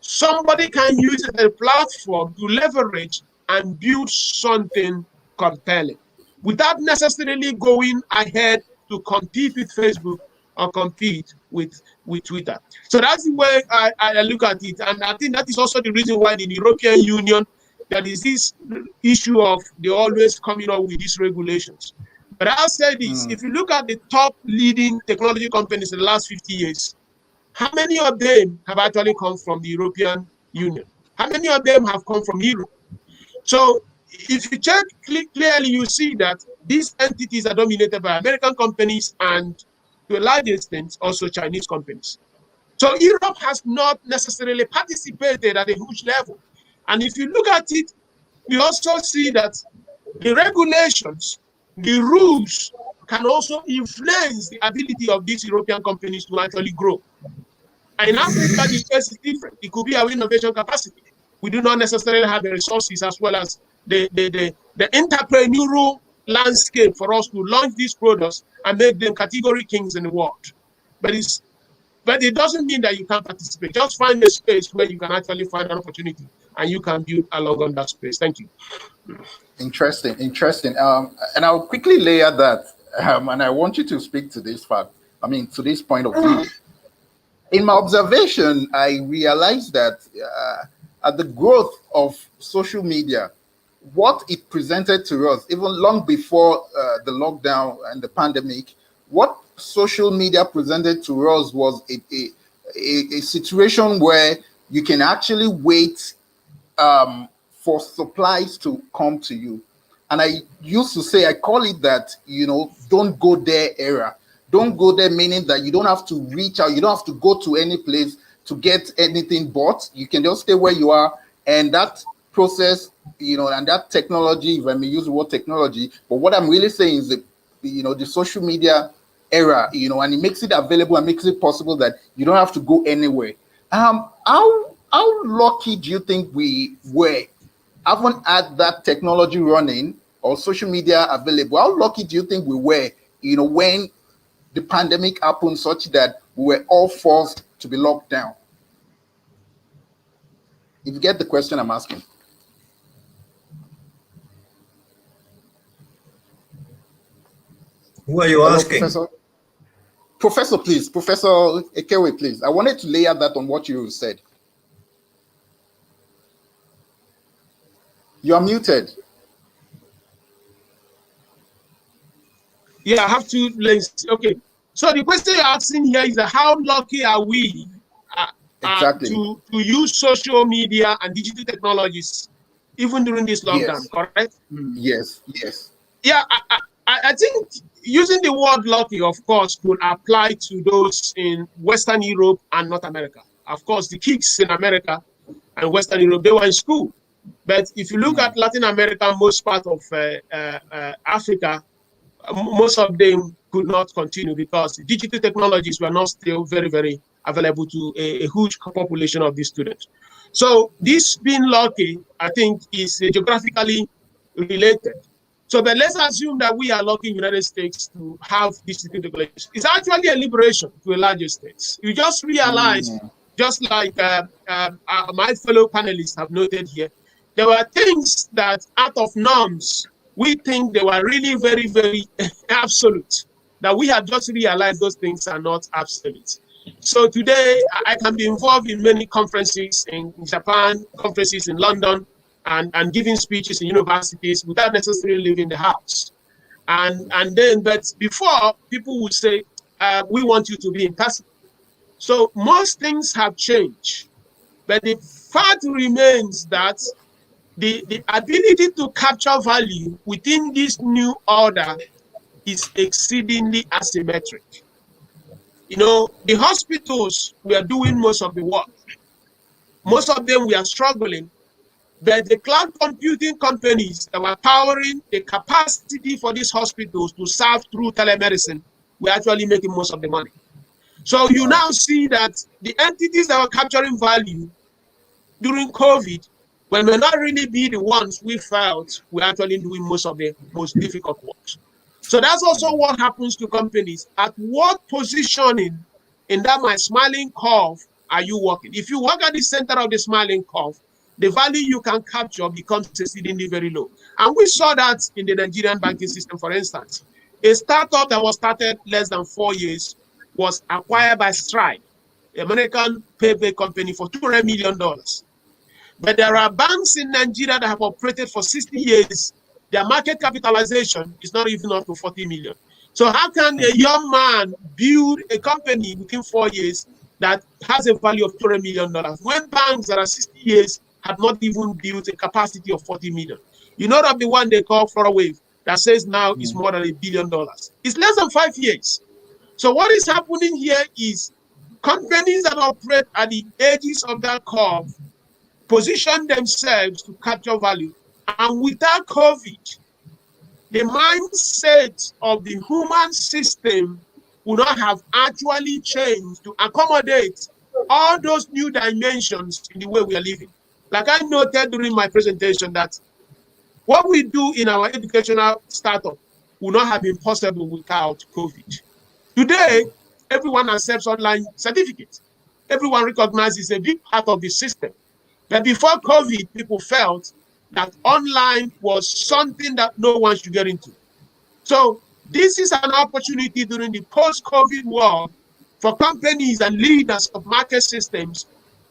somebody can use it as a platform to leverage and build something compelling without necessarily going ahead to compete with Facebook or compete with Twitter. So that's the way I look at it. And I think that is also the reason why in the European Union, there is this issue of they always coming up with these regulations. But I'll say this, if you look at the top leading technology companies in the last 50 years, how many of them have actually come from the European Union? How many of them have come from Europe? So if you check clearly, you see that these entities are dominated by American companies and, to a large extent, also Chinese companies. So Europe has not necessarily participated at a huge level. And if you look at it, we also see that the regulations, the rules can also influence the ability of these European companies to actually grow. And in Africa, the case is different. It could be our innovation capacity. We do not necessarily have the resources as well as the entrepreneurial landscape for us to launch these products and make them category kings in the world. But it doesn't mean that you can't participate. Just find a space where you can actually find an opportunity and you can build along on that space. Thank you. Interesting. And I'll quickly layer that. And I want you to speak to this fact. To this point of view. In my observation, I realized that at the growth of social media, what it presented to us, even long before the lockdown and the pandemic, what social media presented to us was a situation where you can actually wait for supplies to come to you. And I used to say, I call it that, don't go there era. Don't go there, meaning that you don't have to reach out. You don't have to go to any place to get anything bought. You can just stay where you are. And that process, and that technology, if I may use the word technology, but what I'm really saying is that, the social media era, and it makes it available and makes it possible that you don't have to go anywhere. How lucky do you think we were? Haven't had that technology running or social media available. How lucky do you think we were, when the pandemic happened such that we were all forced to be locked down? If you get the question I'm asking. Who are you asking? Professor, please. Professor Ekekwe, please. I wanted to layer that on what you said. You are muted. Yeah, I have to. Okay. So the question you're asking here is how lucky are we exactly to use social media and digital technologies even during this lockdown, correct? Yes. Yeah, I think using the word lucky, of course, could apply to those in Western Europe and North America. Of course, the kids in America and Western Europe, they were in school. But if you look at Latin America, most part of Africa, most of them could not continue because digital technologies were not still very, very available to a huge population of these students. So this being lucky, I think, is geographically related. So, but let's assume that we are lucky in the United States to have digital technologies. It's actually a liberation to a large extent. You just realize, just like my fellow panelists have noted here, there were things that out of norms, we think they were really very, very absolute, that we have just realized those things are not absolute. So today, I can be involved in many conferences in Japan, conferences in London, and giving speeches in universities without necessarily leaving the house. But before, people would say, we want you to be in person. So most things have changed. But the fact remains that the ability to capture value within this new order is exceedingly asymmetric. The hospitals were doing most of the work. Most of them were struggling, but the cloud computing companies that were powering the capacity for these hospitals to serve through telemedicine were actually making most of the money. So you now see that the entities that were capturing value during COVID, when may not really be the ones we felt were actually doing most of the most difficult work. So that's also what happens to companies. At what positioning in that my smiling curve are you working? If you work at the center of the smiling curve, the value you can capture becomes exceedingly very low. And we saw that in the Nigerian banking system, for instance. A startup that was started less than 4 years was acquired by Stripe, the American payday company, for $200 million. But there are banks in Nigeria that have operated for 60 years. Their market capitalization is not even up to 40 million. So how can a young man build a company within 4 years that has a value of $200 million when banks that are 60 years have not even built a capacity of 40 million? You know that the one they call Florida that says now is more than $1 billion. It's less than 5 years. So what is happening here is companies that operate at the edges of that curve position themselves to capture value. And without COVID, the mindset of the human system would not have actually changed to accommodate all those new dimensions in the way we are living. Like I noted during my presentation that what we do in our educational startup would not have been possible without COVID. Today, everyone accepts online certificates. Everyone recognizes a big part of the system. But before COVID, people felt that online was something that no one should get into. So this is an opportunity during the post-COVID world for companies and leaders of market systems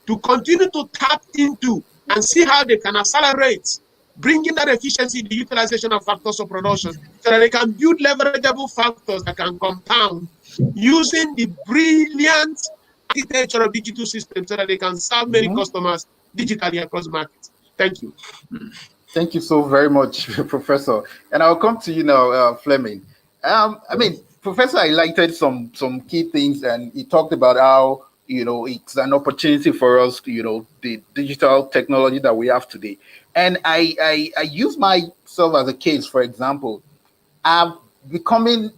to continue to tap into and see how they can accelerate bringing that efficiency in the utilization of factors of production so that they can build leverageable factors that can compound using the brilliant architecture of digital systems so that they can serve many customers digitally across markets. Thank you. Thank you so very much, Professor. And I'll come to you now, Flemming. I mean, Professor highlighted some key things, and he talked about how, you know, it's an opportunity for us, you know, the digital technology that we have today. And I use myself as a case. For example, I've become,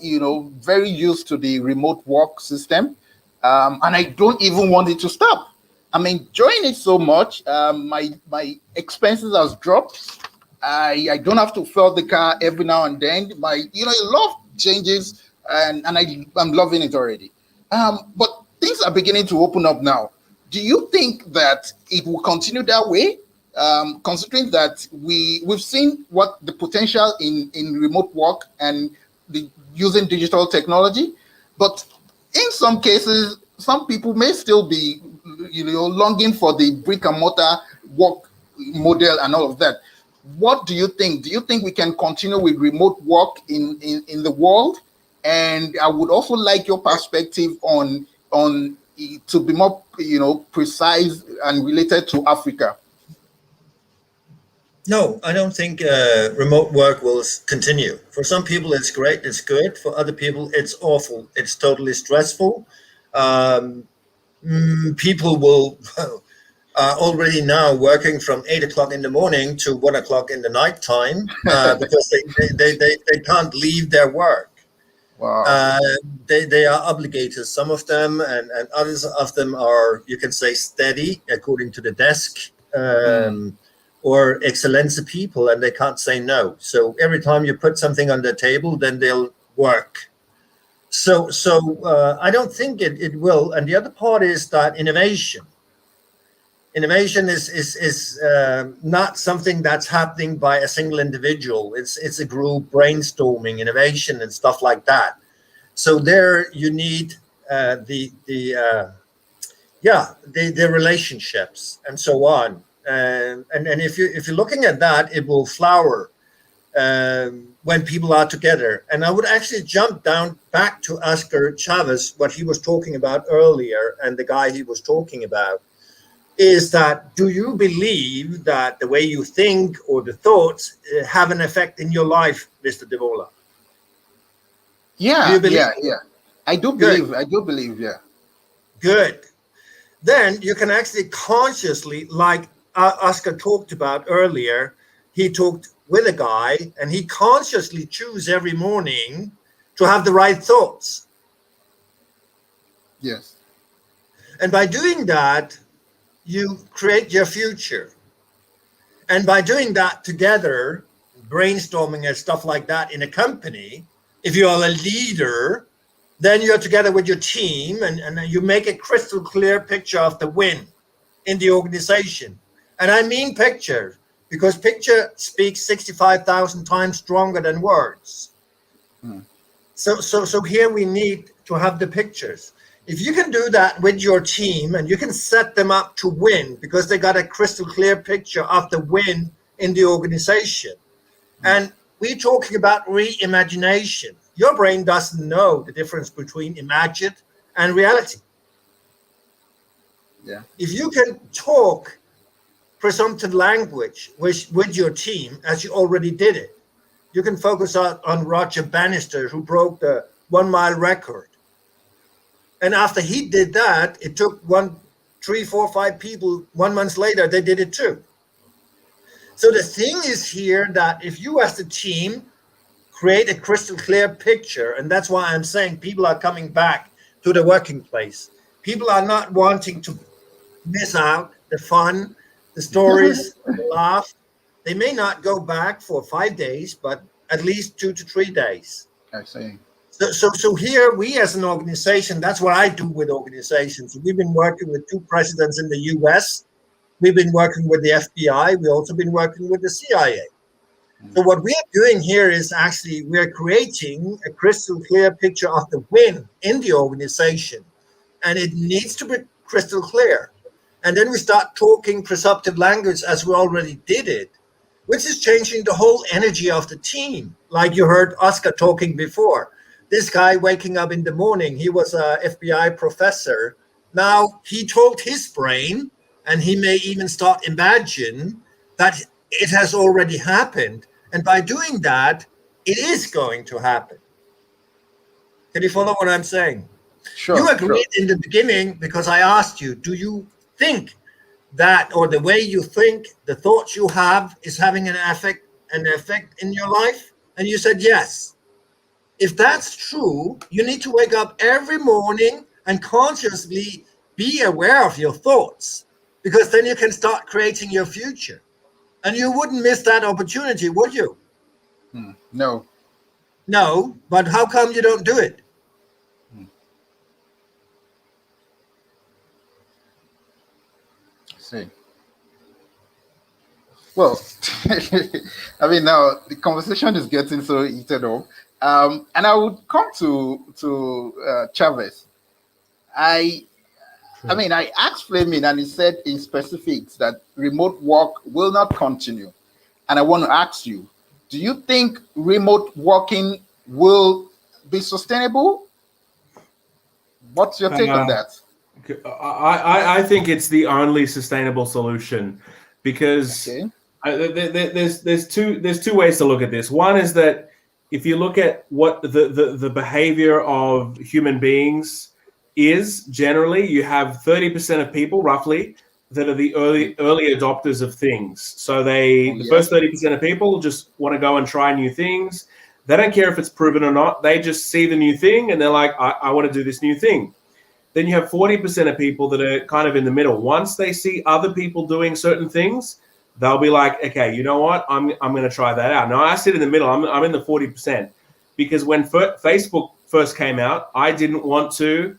you know, very used to the remote work system, and I don't even want it to stop. I'm enjoying it so much. My expenses has dropped. I don't have to fill the car every now and then. A lot of changes, and I'm loving it already. But things are beginning to open up now. Do you think that it will continue that way? Considering that we've seen what the potential in remote work and using digital technology, but in some cases, some people may still be, you know, longing for the brick and mortar work model and all of that. What do you think? Do you think we can continue with remote work in the world? And I would also like your perspective on to be more, you know, precise and related to Africa. No, I don't think remote work will continue. For some people, it's great, it's good. For other people, it's awful. It's totally stressful. People will already now working from 8 o'clock in the morning to 1 o'clock in the night time because they can't leave their work. Wow. They are obligated, some of them, and others of them are, you can say, steady according to the desk. Or excellence people, and they can't say no. So every time you put something on the table, then they'll work. So I don't think it will. And the other part is that innovation is not something that's happening by a single individual. It's a group brainstorming, innovation, and stuff like that. So there you need the relationships and so on. And if you're looking at that, it will flower when people are together. And I would actually jump down back to Oscar Chavez, what he was talking about earlier, and the guy he was talking about is that, do you believe that the way you think or the thoughts have an effect in your life, Mr. Devola? Yeah. I do believe, yeah. Good. Then you can actually consciously, like Oscar talked about earlier, he talked with a guy and he consciously choose every morning to have the right thoughts. Yes. And by doing that, you create your future. And by doing that together, brainstorming and stuff like that in a company, if you are a leader, then you're together with your team and you make a crystal clear picture of the win in the organization. And I mean picture, because picture speaks 65,000 times stronger than words. So here we need to have the pictures. If you can do that with your team and you can set them up to win because they got a crystal clear picture of the win in the organization. And we're talking about reimagination. Your brain doesn't know the difference between imagined and reality. Yeah. If you can talk presumptive language with your team, as you already did it, you can focus on Roger Bannister, who broke the 1 mile record. And after he did that, it took 3, 4, 5 people, 1 month later, they did it too. So the thing is here that if you as the team create a crystal clear picture, and that's why I'm saying people are coming back to the working place. People are not wanting to miss out the fun, the stories, the laugh. They may not go back for 5 days, but at least 2 to 3 days. I see. So here we as an organization, that's what I do with organizations. We've been working with 2 presidents in the US. We've been working with the FBI. We've also been working with the CIA. So what we are doing here is actually we're creating a crystal clear picture of the win in the organization. And it needs to be crystal clear. And then we start talking presumptive language as we already did it, which is changing the whole energy of the team. Like you heard Oscar talking before. This guy waking up in the morning, he was a FBI professor. Now he told his brain, and he may even start imagine that it has already happened. And by doing that, it is going to happen. Can you follow what I'm saying? Sure. You agreed in the beginning because I asked you, do you think that, or the way you think, the thoughts you have is having an effect in your life? And you said yes. If that's true, you need to wake up every morning and consciously be aware of your thoughts, because then you can start creating your future. And you wouldn't miss that opportunity, would you? No. No, but how come you don't do it? See. Well, I mean, now the conversation is getting so heated up. And I would come to Chavez. I mean, I asked Flemming, and he said in specifics that remote work will not continue. And I want to ask you, do you think remote working will be sustainable? What's your take on that? I think it's the only sustainable solution, because there's two ways to look at this. One is that if you look at what the behavior of human beings is, generally you have 30% of people roughly that are the early adopters of things. So the first 30% of people just want to go and try new things. They don't care if it's proven or not. They just see the new thing and they're like, I want to do this new thing. Then you have 40% of people that are kind of in the middle. Once they see other people doing certain things, they'll be like, okay, you know what? I'm going to try that out. Now I sit in the middle. I'm in the 40%, because when Facebook first came out, I didn't want to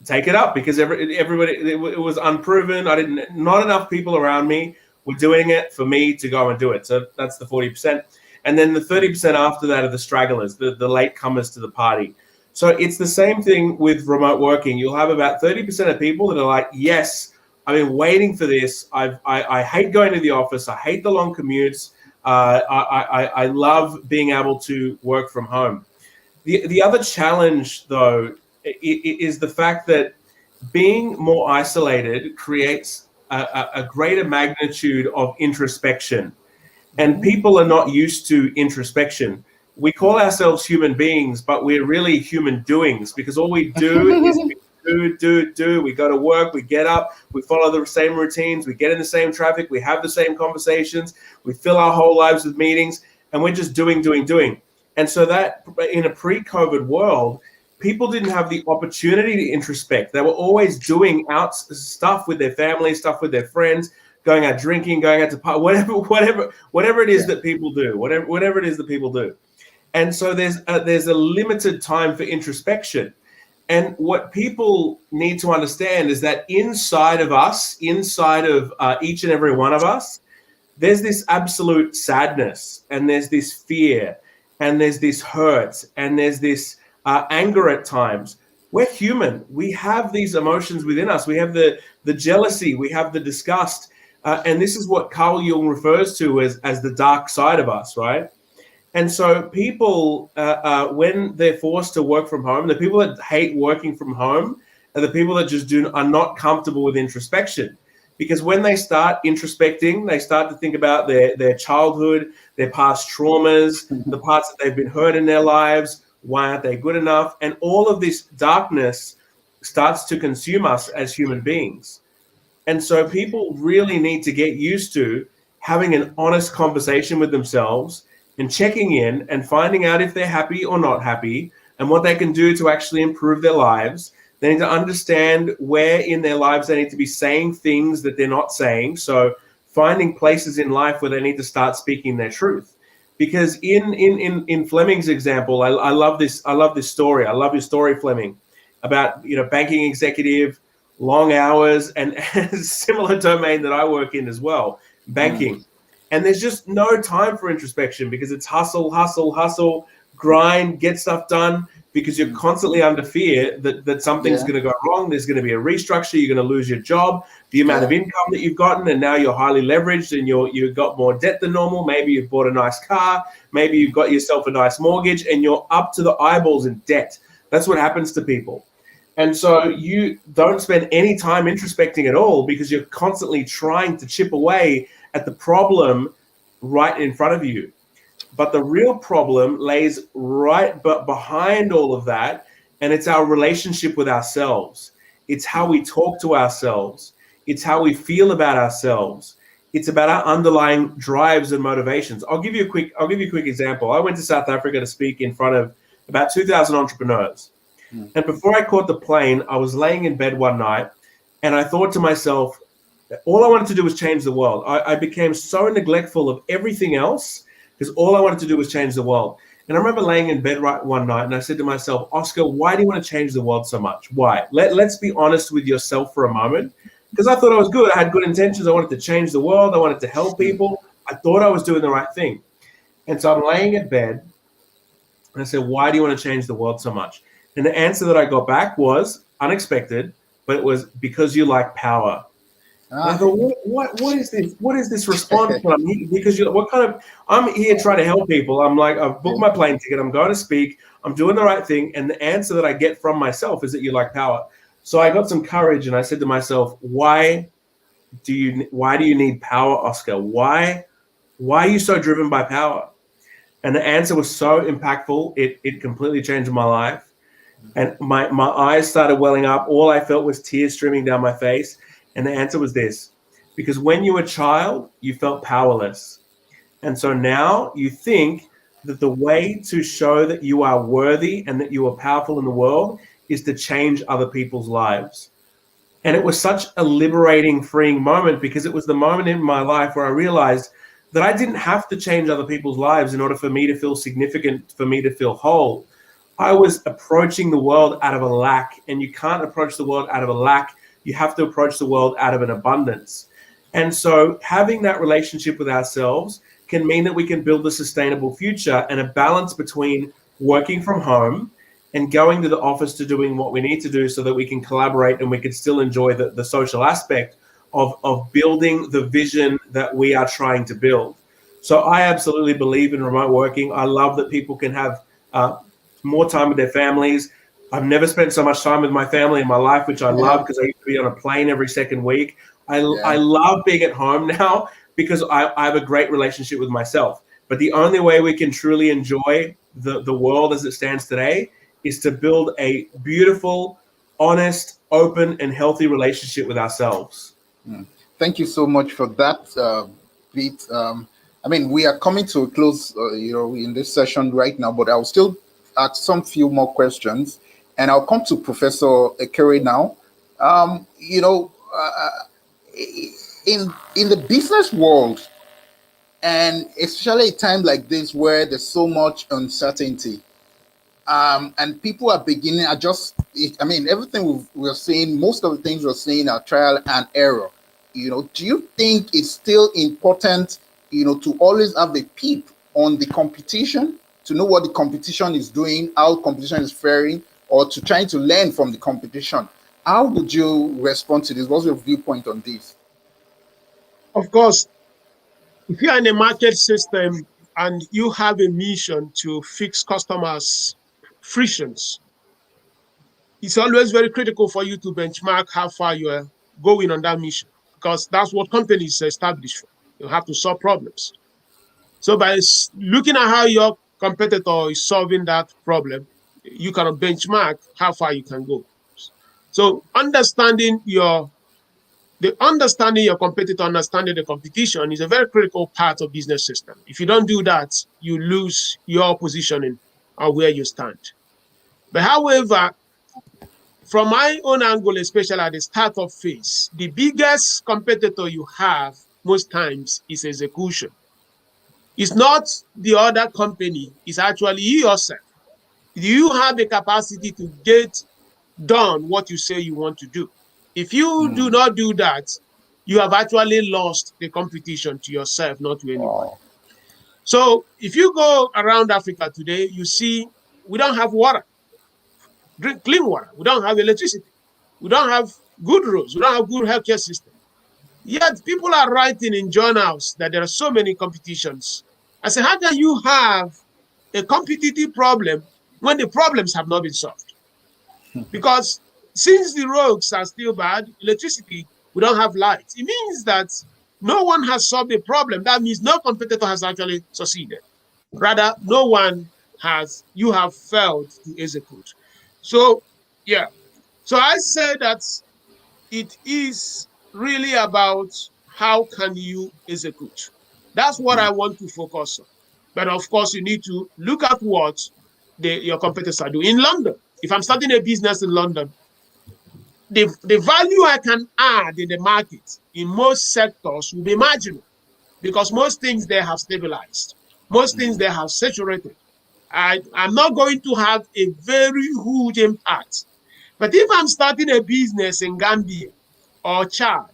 take it up because everybody, it was unproven. Not enough people around me were doing it for me to go and do it. So that's the 40%. And then the 30% after that are the stragglers, the latecomers to the party. So it's the same thing with remote working. You'll have about 30% of people that are like, yes, I've been waiting for this. I hate going to the office. I hate the long commutes. I love being able to work from home. The other challenge, though, is the fact that being more isolated creates a greater magnitude of introspection. And people are not used to introspection. We call ourselves human beings, but we're really human doings, because all we do is do. We go to work, we get up, we follow the same routines, we get in the same traffic, we have the same conversations, we fill our whole lives with meetings, and we're just doing. And so that in a pre-COVID world, people didn't have the opportunity to introspect. They were always doing out stuff with their family, stuff with their friends, going out drinking, going out to party, whatever it is that people do, whatever it is that people do. And so there's a limited time for introspection. And what people need to understand is that inside of us, inside of each and every one of us, there's this absolute sadness and there's this fear. and there's this hurt, and there's this anger at times. We're human. We have these emotions within us. We have the jealousy. We have the disgust. And this is what Carl Jung refers to as the dark side of us, right? And so people, when they're forced to work from home, the people that hate working from home are the people that just are not comfortable with introspection. Because when they start introspecting, they start to think about their childhood, their past traumas, the parts that they've been hurt in their lives, why aren't they good enough? And all of this darkness starts to consume us as human beings. And so people really need to get used to having an honest conversation with themselves and checking in and finding out if they're happy or not happy and what they can do to actually improve their lives. They need to understand where in their lives they need to be saying things that they're not saying. So finding places in life where they need to start speaking their truth. Because in Flemming's example, I love this story. I love your story, Flemming, about banking executive, long hours, and a similar domain that I work in as well, banking. And there's just no time for introspection because it's hustle, hustle, hustle, grind, get stuff done, because you're constantly under fear that something's going to go wrong. There's going to be a restructure. You're going to lose your job, the amount of income that you've gotten, and now you're highly leveraged and you've got more debt than normal. Maybe you've bought a nice car. Maybe you've got yourself a nice mortgage and you're up to the eyeballs in debt. That's what happens to people. And so you don't spend any time introspecting at all because you're constantly trying to chip away at the problem right in front of you. But the real problem lays right behind all of that, and it's our relationship with ourselves. It's how we talk to ourselves. It's how we feel about ourselves. It's about our underlying drives and motivations. I'll give you a quick example. I went to South Africa to speak in front of about 2,000 entrepreneurs. And before I caught the plane, I was laying in bed one night, and I thought to myself, all I wanted to do was change the world. I became so neglectful of everything else because all I wanted to do was change the world. And I remember laying in bed one night, and I said to myself, Oscar, why do you want to change the world so much? Why? Let's be honest with yourself for a moment, because I thought I was good. I had good intentions. I wanted to change the world. I wanted to help people. I thought I was doing the right thing. And so I'm laying in bed, and I said, why do you want to change the world so much? And the answer that I got back was unexpected, but it was because you like power. And I thought, what is this? What is this response from? Because I'm here trying to help people. I'm like, I've booked my plane ticket. I'm going to speak. I'm doing the right thing. And the answer that I get from myself is that you like power. So I got some courage and I said to myself, why do you need power, Oscar? Why are you so driven by power? And the answer was so impactful. It completely changed my life. And my eyes started welling up. All I felt was tears streaming down my face. And the answer was this: because when you were a child, you felt powerless. And so now you think that the way to show that you are worthy and that you are powerful in the world is to change other people's lives. And it was such a liberating, freeing moment, because it was the moment in my life where I realized that I didn't have to change other people's lives in order for me to feel significant, for me to feel whole. I was approaching the world out of a lack, and you can't approach the world out of a lack. You have to approach the world out of an abundance. And so having that relationship with ourselves can mean that we can build a sustainable future, and a balance between working from home and going to the office to doing what we need to do so that we can collaborate and we can still enjoy the social aspect of building the vision that we are trying to build. So I absolutely believe in remote working. I love that people can have more time with their families. I've never spent so much time with my family in my life, which I love, because I used to be on a plane every second week. I love being at home now because I have a great relationship with myself. But the only way we can truly enjoy the world as it stands today is to build a beautiful, honest, open, and healthy relationship with ourselves. Thank you so much for that, Pete. I mean, we are coming to a close, in this session right now, but I'll still ask some few more questions, and I'll come to Professor Ekekwe now. In the business world, and especially a time like this where there's so much uncertainty, and people are beginning, everything we're seeing, most of the things we're seeing are trial and error. Do you think it's still important, to always have a peep on the competition to know what the competition is doing, how competition is faring, or to trying to learn from the competition. How would you respond to this? What's your viewpoint on this? Of course, if you are in a market system and you have a mission to fix customers' frictions, it's always very critical for you to benchmark how far you are going on that mission, because that's what companies are established for. You have to solve problems. So by looking at how your competitor is solving that problem, you can benchmark how far you can go. So understanding your competitor, understanding the competition is a very critical part of business system. If you don't do that, you lose your positioning on where you stand. But however, from my own angle, especially at the startup phase, the biggest competitor you have most times is execution. It's not the other company, it's actually you yourself. Do you have the capacity to get done what you say you want to do? If you do not do that, you have actually lost the competition to yourself, not to anyone. Wow. So if you go around Africa today, you see we don't have water, drink clean water. We don't have electricity. We don't have good roads. We don't have good healthcare system. Yet people are writing in journals that there are so many competitions. I say, how can you have a competitive problem when the problems have not been solved? Because since the roads are still bad, electricity, we don't have light. It means that no one has solved the problem. That means no competitor has actually succeeded. Rather, no one has, you have failed to execute. So, yeah. So I say that it is really about how can you execute. That's what I want to focus on. But of course, you need to look at what your competitors are doing. In London, if I'm starting a business in London, the value I can add in the market in most sectors will be marginal, because most things they have stabilized. Most things they have saturated. I'm not going to have a very huge impact. But if I'm starting a business in Gambia or Chad,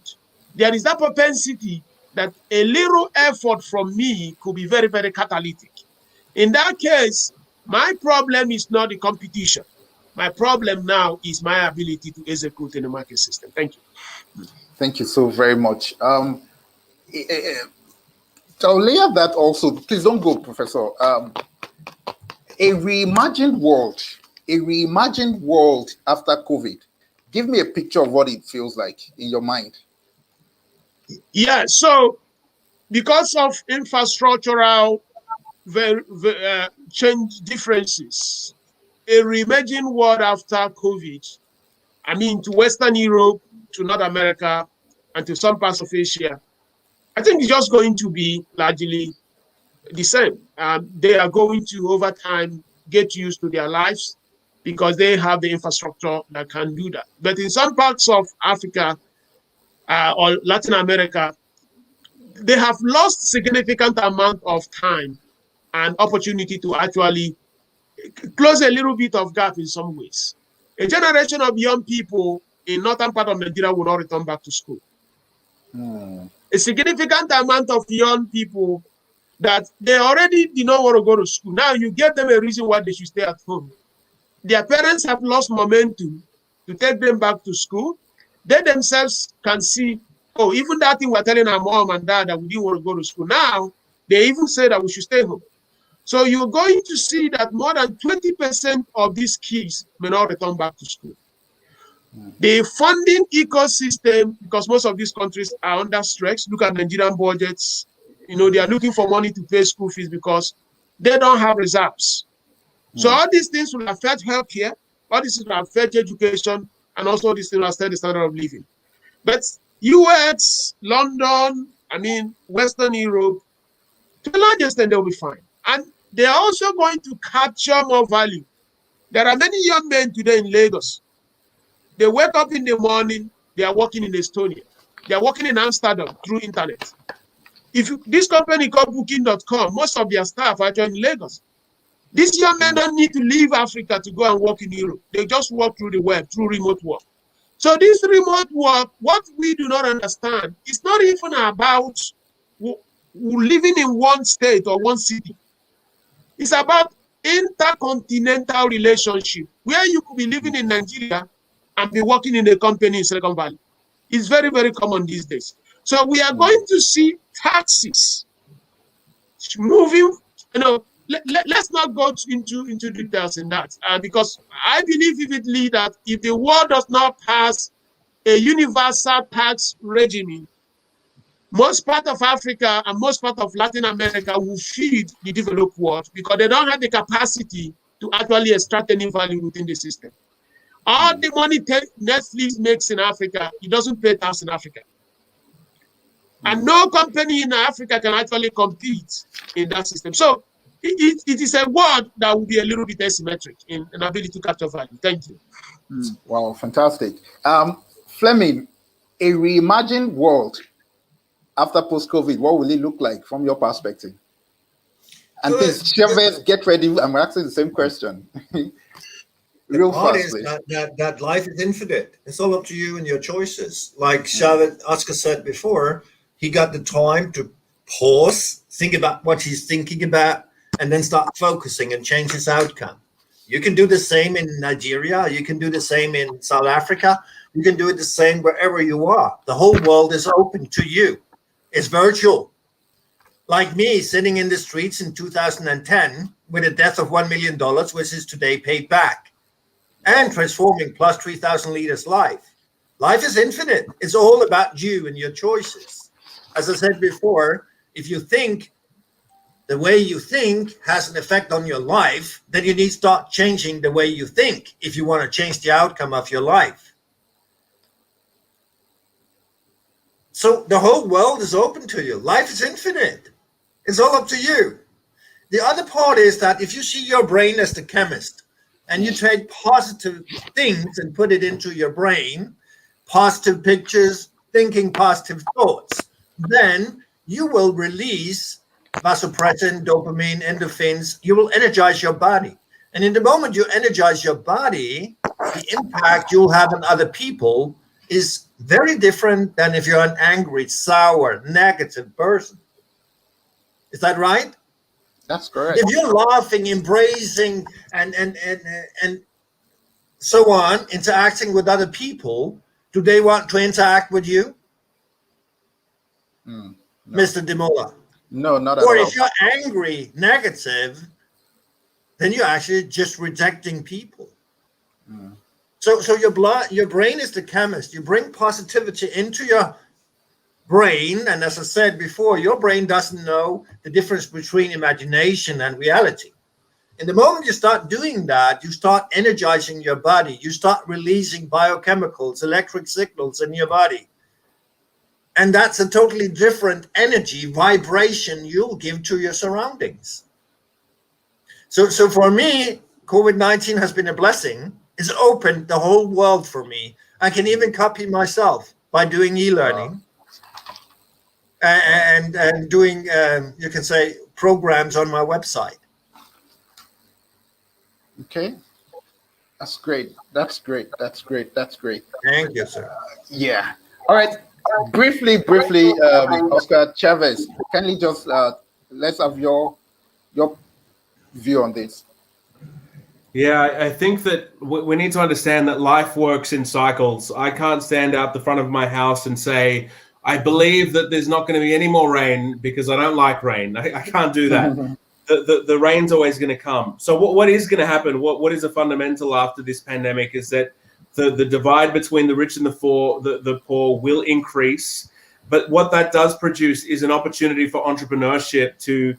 there is that propensity that a little effort from me could be very, very catalytic. In that case, my problem is not the competition. My problem now is my ability to execute in the market system. Thank you. Thank you so very much. So I'll layer that also. Please don't go, Professor. A reimagined world after COVID. Give me a picture of what it feels like in your mind. Yeah, so because of infrastructural change differences, a reimagined world after COVID, I mean, to Western Europe, to North America, and to some parts of Asia, I think it's just going to be largely the same. They are going to, over time, get used to their lives because they have the infrastructure that can do that. But in some parts of Africa or Latin America, they have lost significant amount of time and opportunity to actually close a little bit of gap in some ways. A generation of young people in northern part of Nigeria will not return back to school. A significant amount of young people that they already did not want to go to school. Now you give them a reason why they should stay at home. Their parents have lost momentum to take them back to school. They themselves can see, oh, even that thing we're telling our mom and dad that we didn't want to go to school. Now they even say that we should stay home. So you're going to see that more than 20% of these kids may not return back to school. The funding ecosystem, because most of these countries are under stress, look at Nigerian budgets, they are looking for money to pay school fees because they don't have reserves. So all these things will affect healthcare, all these things will affect education, and also these things will affect the standard of living. But US, London, Western Europe, to a large extent, they'll be fine. And they're also going to capture more value. There are many young men today in Lagos. They wake up in the morning, they are working in Estonia. They are working in Amsterdam through internet. This company called Booking.com, most of their staff are in Lagos. These young men don't need to leave Africa to go and work in Europe. They just work through the web, through remote work. So this remote work, what we do not understand, it's not even about living in one state or one city. It's about intercontinental relationship, where you could be living in Nigeria and be working in a company in Silicon Valley. It's very, very common these days. So we are going to see taxes moving, let's not go into details in that, because I believe vividly that if the world does not pass a universal tax regime, most part of Africa and most part of Latin America will feed the developed world because they don't have the capacity to actually extract any value within the system. All the money Netflix makes in Africa, it doesn't pay tax in Africa. And no company in Africa can actually compete in that system. So it is a world that will be a little bit asymmetric in an ability to capture value. Thank you. Wow, fantastic. Flemming, a reimagined world after post-COVID, what will it look like from your perspective? And please, Chavez, get ready. I'm asking the same question. Real fast, is that life is infinite. It's all up to you and your choices. Like Chavez, Oscar said before, he got the time to pause, think about what he's thinking about, and then start focusing and change his outcome. You can do the same in Nigeria. You can do the same in South Africa. You can do it the same wherever you are. The whole world is open to you. It's virtual. Like me sitting in the streets in 2010 with a debt of $1 million, which is today paid back, and transforming plus 3,000 liters life. Life is infinite. It's all about you and your choices. As I said before, if you think the way you think has an effect on your life, then you need to start changing the way you think if you want to change the outcome of your life. So the whole world is open to you. Life is infinite. It's all up to you. The other part is that if you see your brain as the chemist and you take positive things and put it into your brain, positive pictures, thinking positive thoughts, then you will release vasopressin, dopamine, endorphins. You will energize your body. And in the moment you energize your body, the impact you'll have on other people is very different than if you're an angry, sour, negative person. Is that right? That's correct. If you're laughing, embracing, and so on, interacting with other people, do they want to interact with you? No. Mr. Demola? No, not at all. Or if you're angry, negative, then you're actually just rejecting people. So your brain is the chemist. You bring positivity into your brain, and as I said before, your brain doesn't know the difference between imagination and reality. In the moment you start doing that, you start energizing your body. You start releasing biochemicals, electric signals in your body. And that's a totally different energy, vibration you'll give to your surroundings. So for me, COVID-19 has been a blessing. It's opened the whole world for me. I can even copy myself by doing e-learning and doing, you can say, programs on my website. Okay. That's great. That's great. That's great. That's great. Thank you, sir. Yeah. All right. Briefly, Oscar, Chavez, can you just let's have your view on this? Yeah, I think that we need to understand that life works in cycles. I can't stand out the front of my house and say, I believe that there's not going to be any more rain because I don't like rain. I can't do that. The rain's always going to come. So what is going to happen? What is a fundamental after this pandemic is that the divide between the rich and the poor will increase. But what that does produce is an opportunity for entrepreneurship to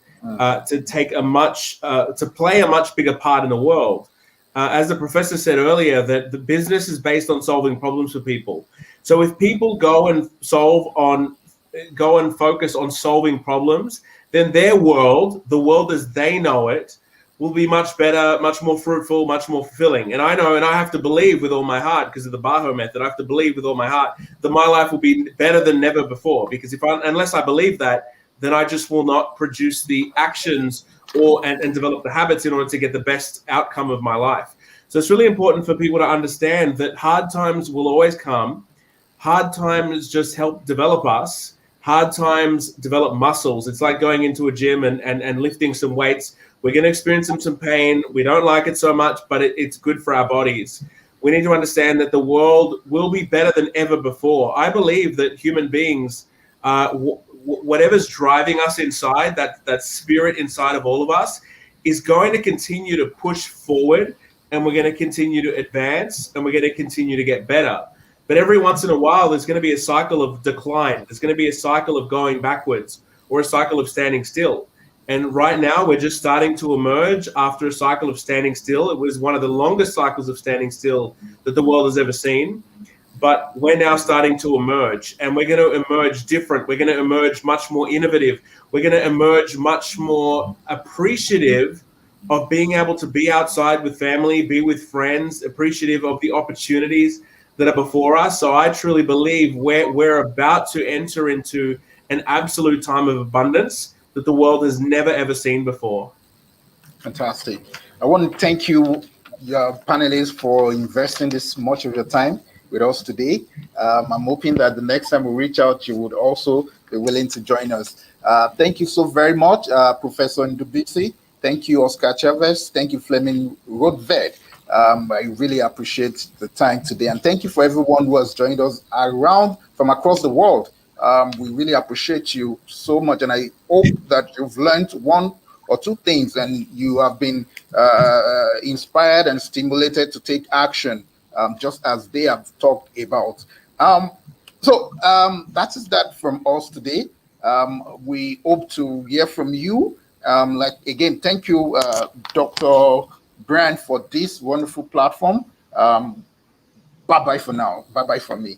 take to play a much bigger part in the world. As the professor said earlier, that the business is based on solving problems for people. So if people go and focus on solving problems, then their world, the world as they know it, will be much better, much more fruitful, much more fulfilling. And I know, and I have to believe with all my heart, because of the Baho method, I have to believe with all my heart that my life will be better than never before. Because unless I believe that, then I just will not produce the actions and develop the habits in order to get the best outcome of my life. So it's really important for people to understand that hard times will always come. Hard times just help develop us. Hard times develop muscles. It's like going into a gym and lifting some weights We're going to experience some pain. We don't like it so much, but it's good for our bodies. We need to understand that the world will be better than ever before. I believe that human beings, whatever's driving us inside, that spirit inside of all of us, is going to continue to push forward, and we're going to continue to advance, and we're going to continue to get better. But every once in a while, there's going to be a cycle of decline. There's going to be a cycle of going backwards or a cycle of standing still. And right now, we're just starting to emerge after a cycle of standing still. It was one of the longest cycles of standing still that the world has ever seen. But we're now starting to emerge, and we're going to emerge different. We're going to emerge much more innovative. We're going to emerge much more appreciative of being able to be outside with family, be with friends, appreciative of the opportunities that are before us. So I truly believe we're about to enter into an absolute time of abundance that the world has never, ever seen before. Fantastic. I want to thank you, your panelists, for investing this much of your time with us today. I'm hoping that the next time we reach out, you would also be willing to join us. Thank you so very much, Professor Ndubuisi. Thank you, Oscar Chavez. Thank you, Flemming Rotvend. I really appreciate the time today. And thank you for everyone who has joined us around from across the world. We really appreciate you so much. And I hope that you've learned one or two things and you have been inspired and stimulated to take action, just as they have talked about. So that is that from us today. We hope to hear from you. Again, thank you, Dr. Brand, for this wonderful platform. Bye-bye for now. Bye-bye from me.